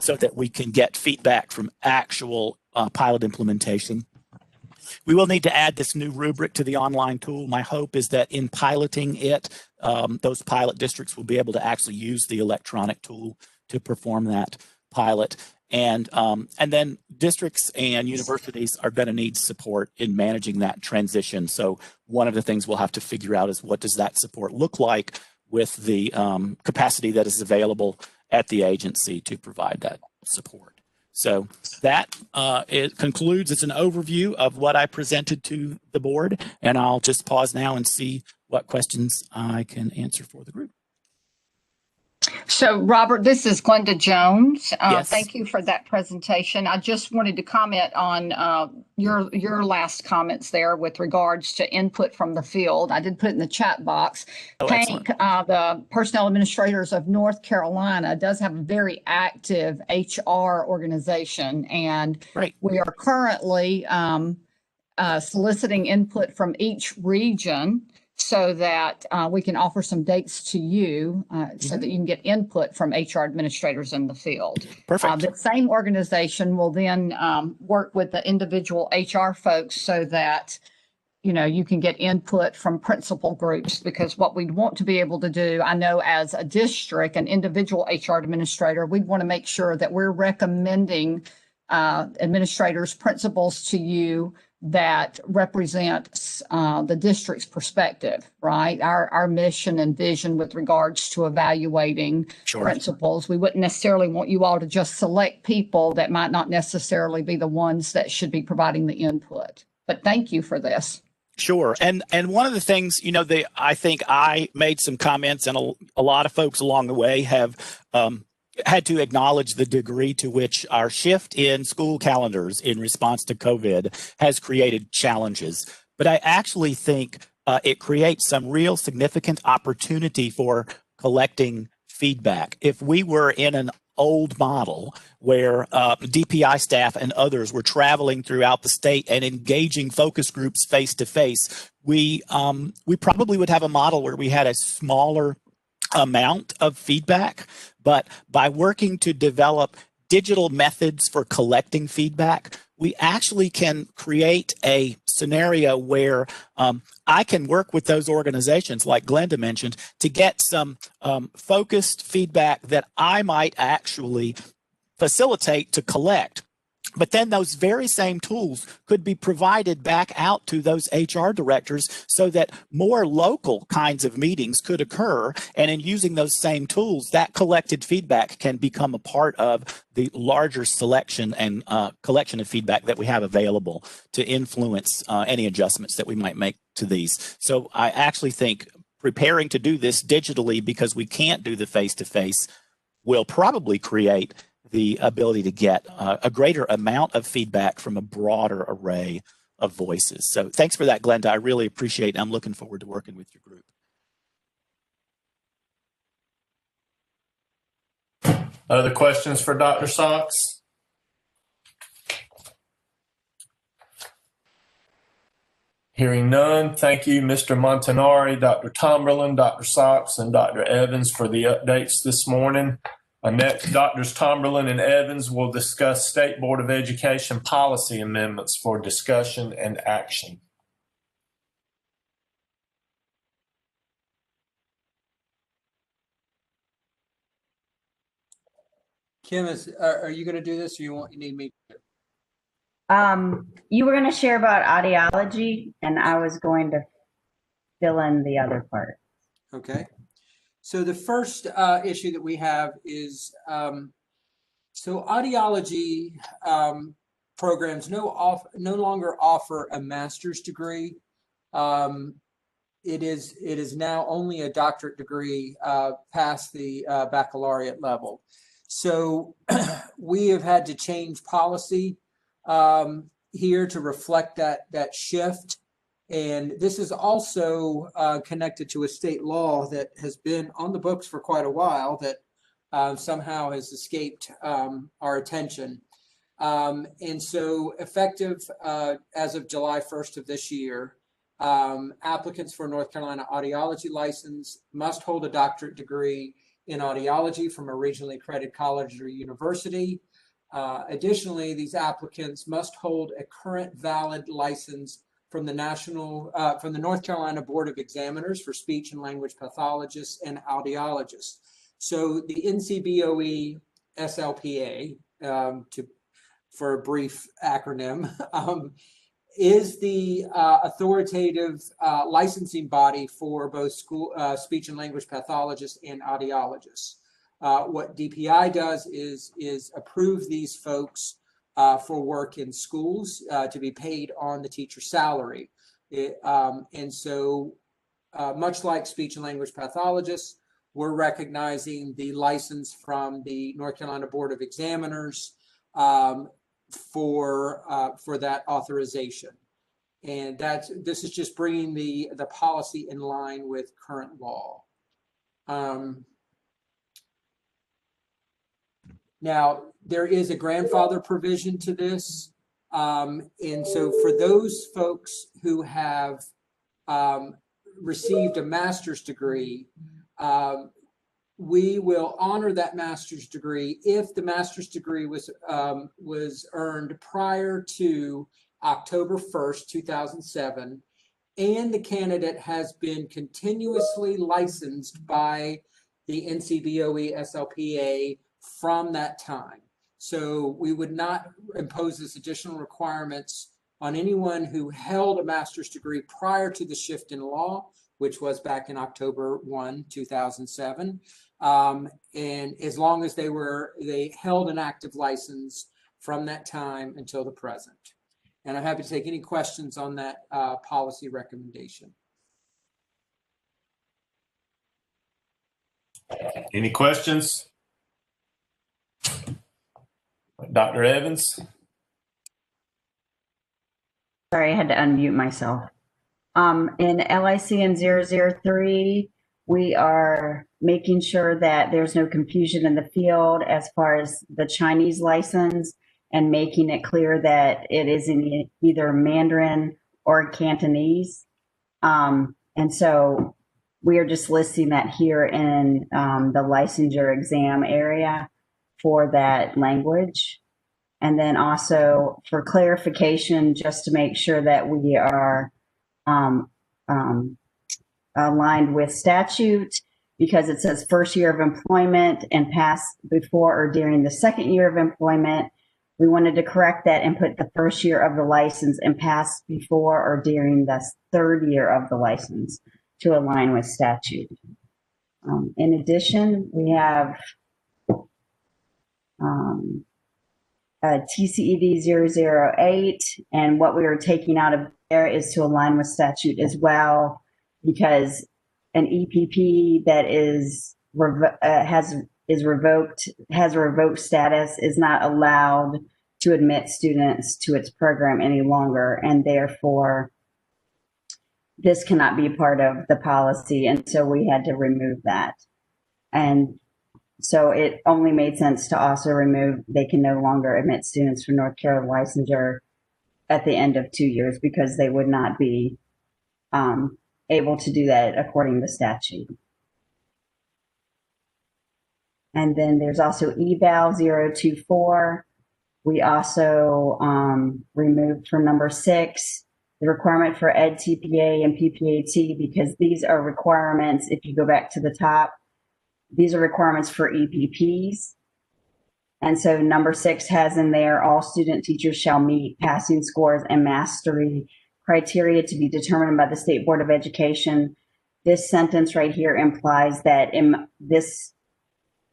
so that we can get feedback from actual pilot implementation. We will need to add this new rubric to the online tool. My hope is that in piloting it, those pilot districts will be able to actually use the electronic tool to perform that pilot. And then districts and universities are going to need support in managing that transition. So one of the things we'll have to figure out is, what does that support look like with the capacity that is available at the agency to provide that support. So that it concludes. It's an overview of what I presented to the board, and I'll just pause now and see what questions I can answer for the group. So, Robert, this is Glenda Jones. Yes. Thank you for that presentation. I just wanted to comment on your last comments there with regards to input from the field. I did put in the chat box. Excellent. The personnel administrators of North Carolina does have a very active HR organization, and Right. we are currently soliciting input from each region so that we can offer some dates to you so that you can get input from HR administrators in the field. Perfect. The same organization will then work with the individual HR folks so that you can get input from principal groups, because what we'd want to be able to do, I know as a district, an individual HR administrator, we'd want to make sure that we're recommending administrators, principals to you that represent the district's perspective, right? Our mission and vision with regards to evaluating principals. We wouldn't necessarily want you all to just select people that might not necessarily be the ones that should be providing the input. But thank you for this. Sure. And one of the things, I think I made some comments, and a lot of folks along the way have had to acknowledge the degree to which our shift in school calendars in response to COVID has created challenges. But I actually think it creates some real significant opportunity for collecting feedback. If we were in an old model where DPI staff and others were traveling throughout the state and engaging focus groups face to face, we probably would have a model where we had a smaller amount of feedback. But by working to develop digital methods for collecting feedback, we actually can create a scenario where I can work with those organizations, like Glenda mentioned, to get some focused feedback that I might actually facilitate to collect. But then those very same tools could be provided back out to those HR directors so that more local kinds of meetings could occur. And in using those same tools, that collected feedback can become a part of the larger selection and collection of feedback that we have available to influence any adjustments that we might make to these. So I actually think preparing to do this digitally, because we can't do the face-to-face, will probably create the ability to get a greater amount of feedback from a broader array of voices. So thanks for that, Glenda. I really appreciate it. I'm looking forward to working with your group. Other questions for Dr. Socks? Hearing none, thank you, Mr. Montanari, Dr. Tomberlin, Dr. Socks, and Dr. Evans for the updates this morning. Next, Drs. Tomberlin and Evans will discuss State Board of Education policy amendments for discussion and action. Kim, are you going to do this, or you need me to? You were going to share about audiology, and I was going to fill in the other part. Okay. So the first issue that we have is, so audiology programs no longer offer a master's degree. It is now only a doctorate degree past the baccalaureate level. So we have had to change policy here to reflect that shift. And this is also connected to a state law that has been on the books for quite a while that somehow has escaped our attention. And so effective as of July 1st of this year, applicants for North Carolina audiology license must hold a doctorate degree in audiology from a regionally accredited college or university. Additionally, these applicants must hold a current valid license from the North Carolina Board of Examiners for speech and language pathologists and audiologists. So the NCBOE SLPA, for a brief acronym, is the authoritative licensing body for both speech and language pathologists and audiologists. What DPI does is approve these folks for work in schools to be paid on the teacher salary. And so much like speech and language pathologists, we're recognizing the license from the North Carolina Board of Examiners for that authorization. And this is just bringing the policy in line with current law. Now, there is a grandfather provision to this. And so for those folks who have received a master's degree, we will honor that master's degree if the master's degree was earned prior to October 1st, 2007, and the candidate has been continuously licensed by the NCBOE SLPA from that time. So we would not impose this additional requirements on anyone who held a master's degree prior to the shift in law, which was back in October 1, 2007. And as long as they held an active license from that time until the present. And I'm happy to take any questions on that policy recommendation. Any questions? Dr. Evans? Sorry, I had to unmute myself. In LICN 003, we are making sure that there's no confusion in the field as far as the Chinese license and making it clear that it is in either Mandarin or Cantonese. And so we are just listing that here in the licensure exam area for that language. And then also for clarification, just to make sure that we are aligned with statute, because it says first year of employment and pass before or during the second year of employment. We wanted to correct that and put the first year of the license and pass before or during the third year of the license to align with statute. In addition, we have TCED 008, and what we are taking out of there is to align with statute as well, because an EPP that has a revoked status is not allowed to admit students to its program any longer, and therefore this cannot be part of the policy, and so we had to remove that. And so it only made sense to also remove, they can no longer admit students for North Carolina licensure at the end of 2 years, because they would not be able to do that according to statute. And then there's also eval 024. We also removed from number 6 the requirement for Ed TPA and PPAT, because these are requirements, if you go back to the top, these are requirements for EPPs. And so number 6 has in there, all student teachers shall meet passing scores and mastery criteria to be determined by the State Board of Education. This sentence right here implies that this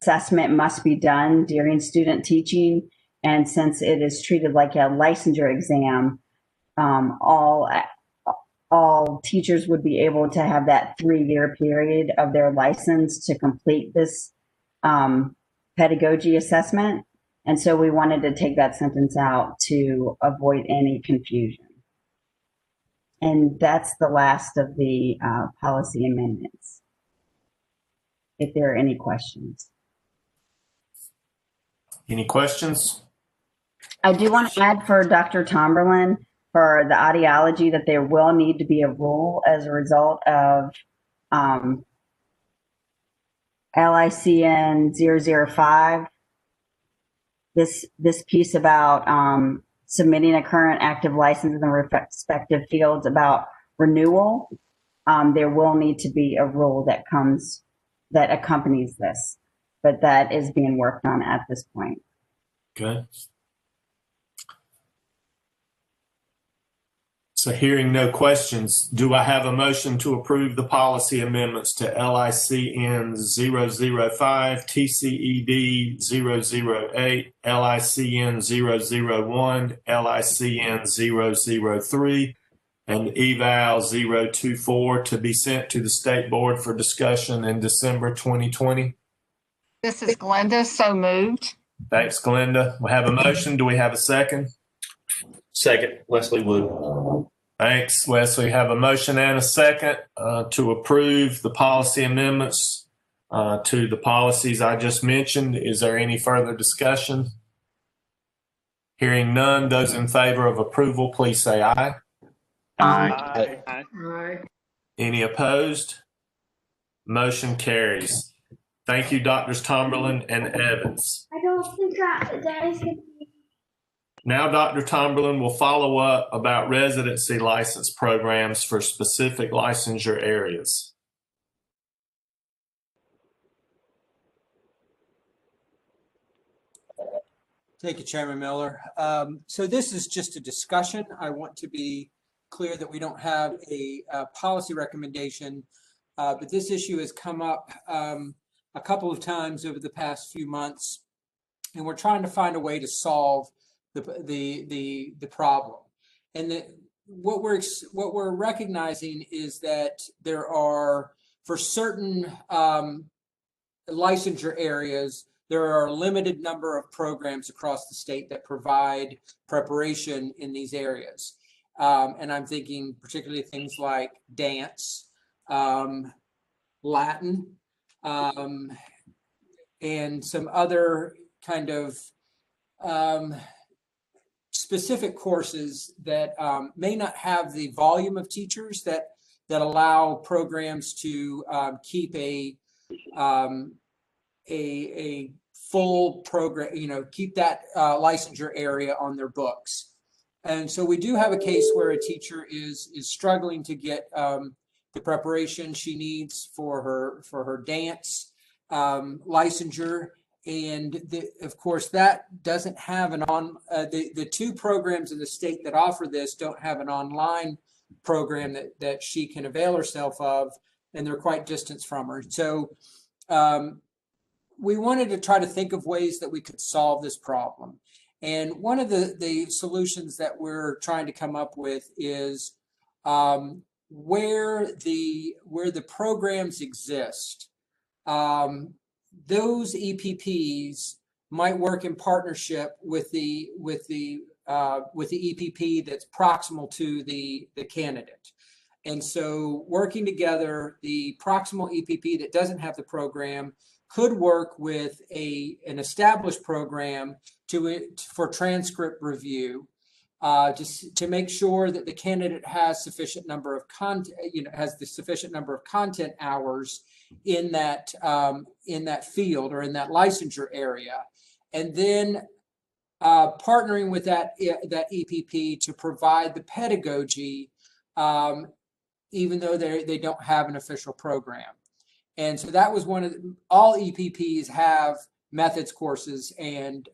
assessment must be done during student teaching. And since it is treated like a licensure exam, all teachers would be able to have that 3-year period of their license to complete this pedagogy assessment. And so we wanted to take that sentence out to avoid any confusion. And that's the last of the policy amendments. If there are any questions. Any questions? I do want to add for Dr. Tomberlin, for the ideology, that there will need to be a rule as a result of LICN 005. This piece about submitting a current active license in the respective fields about renewal, there will need to be a rule that accompanies this, but that is being worked on at this point. Okay. So hearing no questions, do I have a motion to approve the policy amendments to LICN 005, TCED 008, LICN 001, LICN 003, and eval 024 to be sent to the State Board for discussion in December 2020? This is Glenda, so moved. Thanks, Glenda. We have a motion. Do we have a second? Second, Wesley Wood. Thanks, Wesley. Have a motion and a second to approve the policy amendments to the policies I just mentioned. Is there any further discussion? Hearing none, those in favor of approval, please say aye. Aye. Any opposed? Motion carries. Thank you, Drs. Tomberlin and Evans. I don't think that is going to be. Now, Dr. Tomberlin will follow up about residency license programs for specific licensure areas. Thank you, Chairman Miller. So this is just a discussion. I want to be clear that we don't have a policy recommendation, but this issue has come up a couple of times over the past few months, and we're trying to find a way to solve the problem. And what we're recognizing is that there are, for certain licensure areas, there are a limited number of programs across the state that provide preparation in these areas. And I'm thinking particularly things like dance, Latin, and some other kind of specific courses that may not have the volume of teachers that allow programs to keep a full program, keep that licensure area on their books. And so we do have a case where a teacher is struggling to get the preparation she needs for her dance licensure. And of course, that doesn't have the two programs in the state that offer this don't have an online program that she can avail herself of, and they're quite distant from her. So we wanted to try to think of ways that we could solve this problem. And one of the solutions that we're trying to come up with is where the programs exist, those EPPs might work in partnership with the EPP that's proximal to the candidate. And so working together, the proximal EPP that doesn't have the program could work with an established program for transcript review, just to make sure that the candidate has sufficient number of has the sufficient number of content hours in that field or in that licensure area, and then partnering with that EPP to provide the pedagogy, even though they don't have an official program. And so that was all EPPs have methods courses and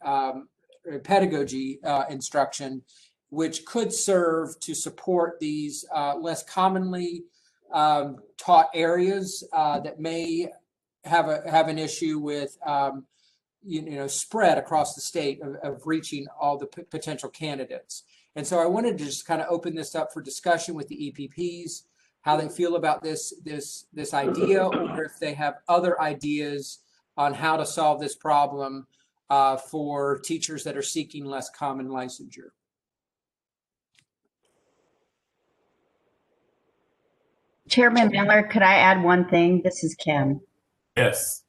pedagogy instruction, which could serve to support these less commonly taught areas that may have an issue with spread across the state of reaching all the potential candidates. And so I wanted to just kind of open this up for discussion with the EPPs, how they feel about this idea, or if they have other ideas on how to solve this problem for teachers that are seeking less common licensure. Chairman Miller, could I add one thing? This is Kim. Yes.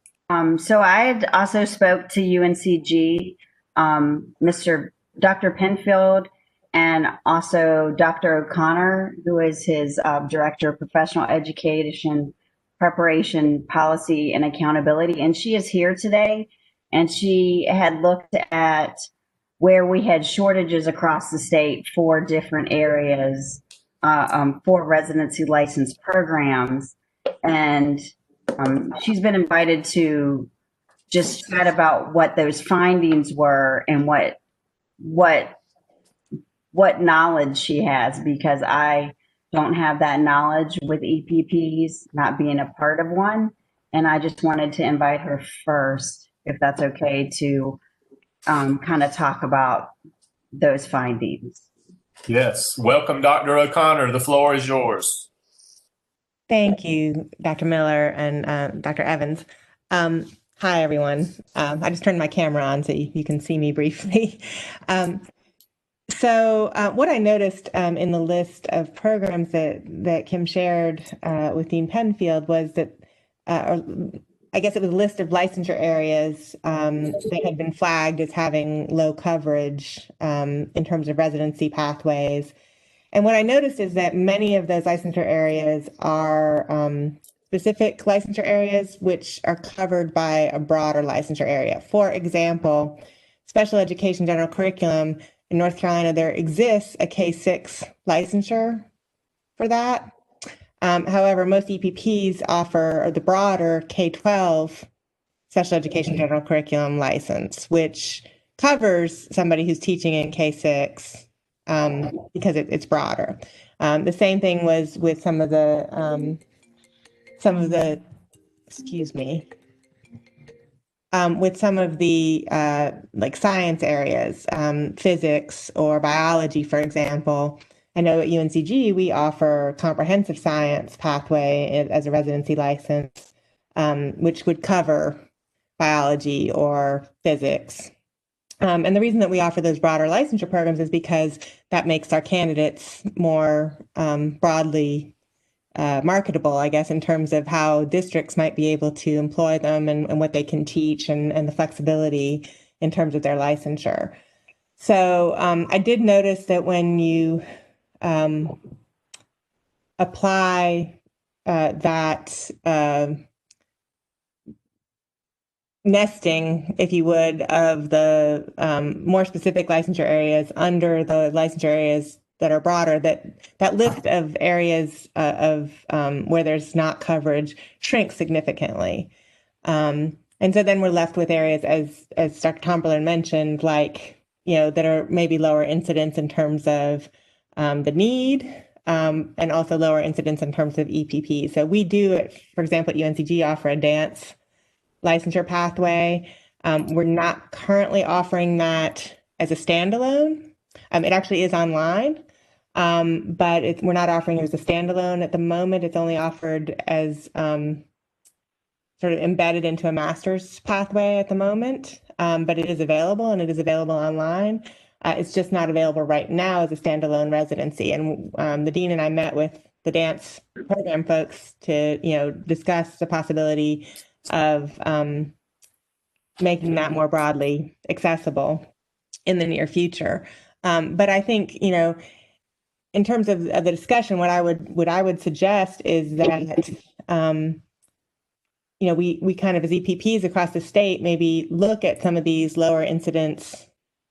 So I had also spoke to UNCG, Dr. Penfield, and also Dr. O'Connor, who is his Director of Professional Education, Preparation, Policy, and Accountability. And she is here today, and she had looked at where we had shortages across the state for different areas for residency license programs. And she's been invited to just chat about what those findings were and what knowledge she has, because I don't have that knowledge with EPPs, not being a part of one. And I just wanted to invite her first, if that's okay, to kind of talk about those findings. Yes. Welcome, Dr. O'Connor. The floor is yours. Thank you, Dr. Miller and Dr. Evans. Hi, everyone. I just turned my camera on so you can see me briefly. So what I noticed in the list of programs that Kim shared with Dean Penfield was that I guess it was a list of licensure areas that had been flagged as having low coverage in terms of residency pathways. And what I noticed is that many of those licensure areas are specific licensure areas which are covered by a broader licensure area. For example, special education general curriculum in North Carolina, there exists a K-6 licensure for that. However, most EPPs offer the broader K-12 special education general curriculum license, which covers somebody who's teaching in K-6 because it's broader. The same thing was with some of the excuse me, with some of the like science areas, physics or biology, for example. I know at UNCG, we offer comprehensive science pathway as a residency license, which would cover biology or physics. And the reason that we offer those broader licensure programs is because that makes our candidates more broadly marketable, I guess, in terms of how districts might be able to employ them and what they can teach and the flexibility in terms of their licensure. So I did notice that when you apply that nesting, if you would, of the more specific licensure areas under the licensure areas that are broader, that list of areas of where there's not coverage shrinks significantly. And so then we're left with areas, as Dr. Tomberlin mentioned, like, that are maybe lower incidence in terms of the need, and also lower incidence in terms of EPP. So we do, for example, at UNCG, offer a dance licensure pathway. We're not currently offering that as a standalone. It actually is online, but we're not offering it as a standalone at the moment. It's only offered as sort of embedded into a master's pathway at the moment, but it is available, and it is available online. It's just not available right now as a standalone residency. And the dean and I met with the dance program folks to, discuss the possibility of making that more broadly accessible in the near future. But I think, in terms of the discussion, what I would suggest is that, we kind of, as EPPs across the state, maybe look at some of these lower incidence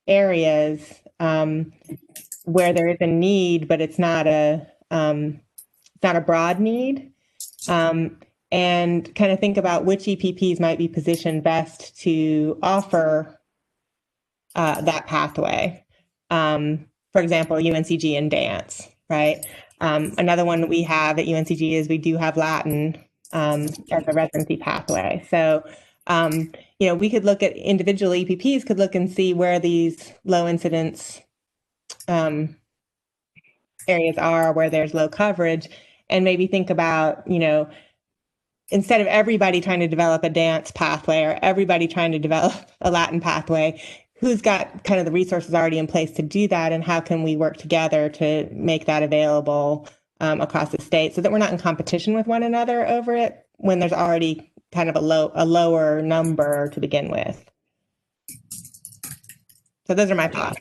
areas where there is a need, but it's not a broad need. And kind of think about which EPPs might be positioned best to offer that pathway. For example, UNCG and dance, right? Another one we have at UNCG is we do have Latin as a residency pathway. So, we could look at individual EPPs, could look and see where these low incidence areas are, where there's low coverage, and maybe think about, instead of everybody trying to develop a dance pathway or everybody trying to develop a Latin pathway, who's got kind of the resources already in place to do that, and how can we work together to make that available across the state so that we're not in competition with one another over it when there's already kind of a lower number to begin with. So those are my thoughts.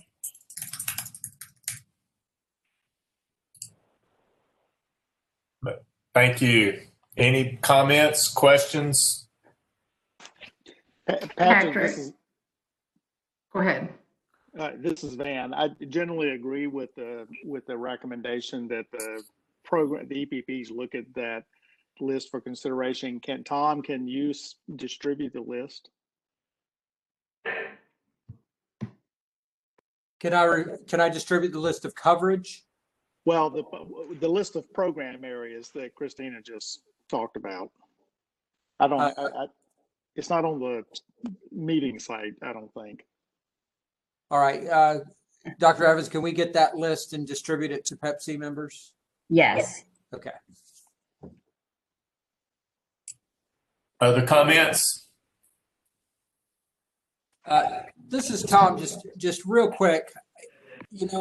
Thank you. Any comments, questions? Patrick, Go ahead. this is Van. I generally agree with the recommendation that the EPPs look at that list for consideration. Can you distribute the list? Can I distribute the list of coverage? Well, the list of program areas that Christina just talked about. It's not on the meeting site, I don't think. All right, Dr. Evans, can we get that list and distribute it to PEPSC members? Yes. Okay. Other comments? This is Tom, just real quick.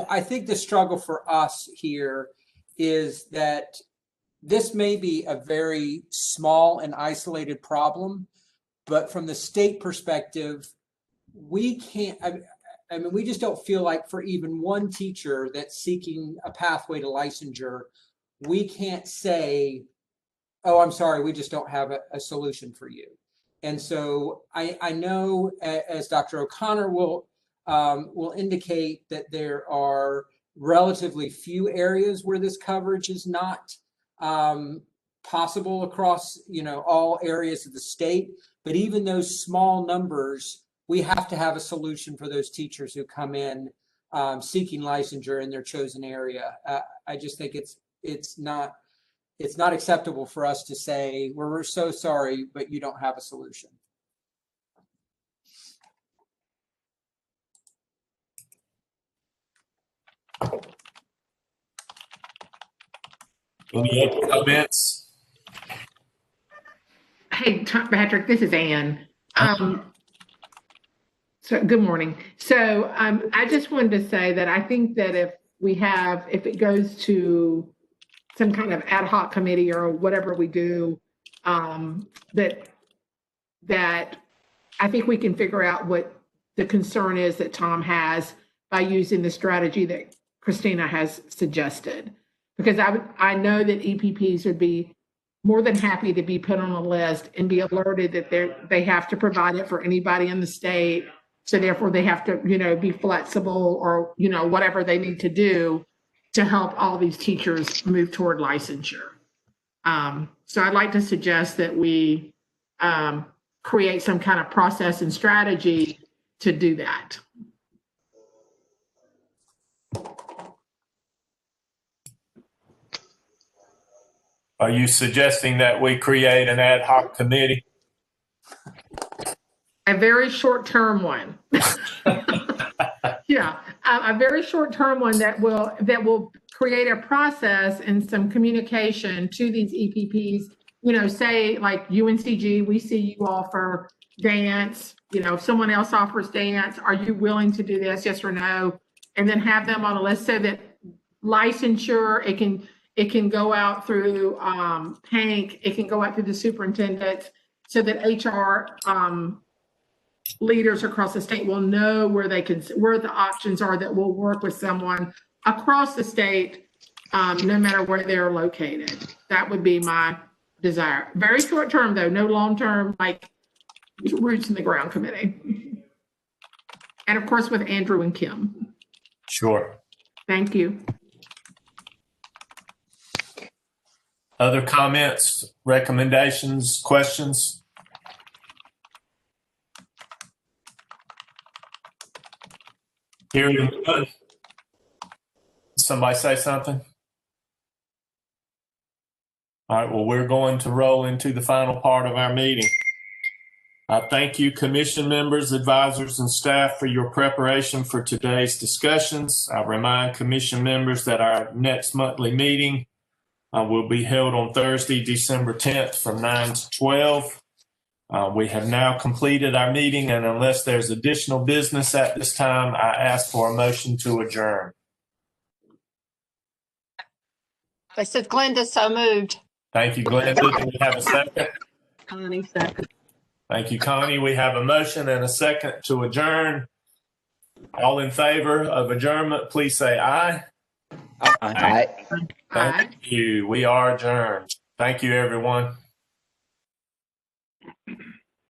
I think the struggle for us here is that this may be a very small and isolated problem, But from the state perspective, we can't, I mean, we just don't feel like for even one teacher that's seeking a pathway to licensure, we can't say, oh, I'm sorry, we just don't have a solution for you. And so I know, as Dr. O'Connor will indicate, that there are relatively few areas where this coverage is not possible across, all areas of the state. But even those small numbers, we have to have a solution for those teachers who come in seeking licensure in their chosen area. I just think it's not acceptable for us to say, we're so sorry, but you don't have a solution. Any other comments? Hey, Patrick, this is Ann. So good morning. So I just wanted to say that I think that if it goes to some kind of ad hoc committee or whatever we do, that I think we can figure out what the concern is that Tom has by using the strategy that Christina has suggested. Because I know that EPPs would be more than happy to be put on a list and be alerted that they have to provide it for anybody in the state. So therefore they have to, be flexible or, whatever they need to do to help all these teachers move toward licensure. So I'd like to suggest that we create some kind of process and strategy to do that. Are you suggesting that we create an ad hoc committee? A very short-term one. Yeah, a very short-term one that will create a process and some communication to these EPPs. Say like UNCG, we see you offer dance. If someone else offers dance, are you willing to do this? Yes or no? And then have them on a list so that licensure, it can go out through PANC, it can go out through the superintendent, so that HR leaders across the state will know where the options are that will work with someone across the state, no matter where they're located. That would be my desire. Very short term though, no long term, like roots in the ground committee. And of course with Andrew and Kim. Sure. Thank you. Other comments, recommendations, questions? Hearing none. Somebody say something? All right, well, we're going to roll into the final part of our meeting. I thank you, commission members, advisors, and staff for your preparation for today's discussions. I remind commission members that our next monthly meeting will be held on Thursday, December 10th from 9 to 12. We have now completed our meeting, and unless there's additional business at this time, I ask for a motion to adjourn. They said Glenda so moved. Thank you, Glenda. Do we have a second? Connie second. Thank you, Connie. We have a motion and a second to adjourn. All in favor of adjournment, please say aye. Aye. Thank you. We are adjourned. Thank you, everyone.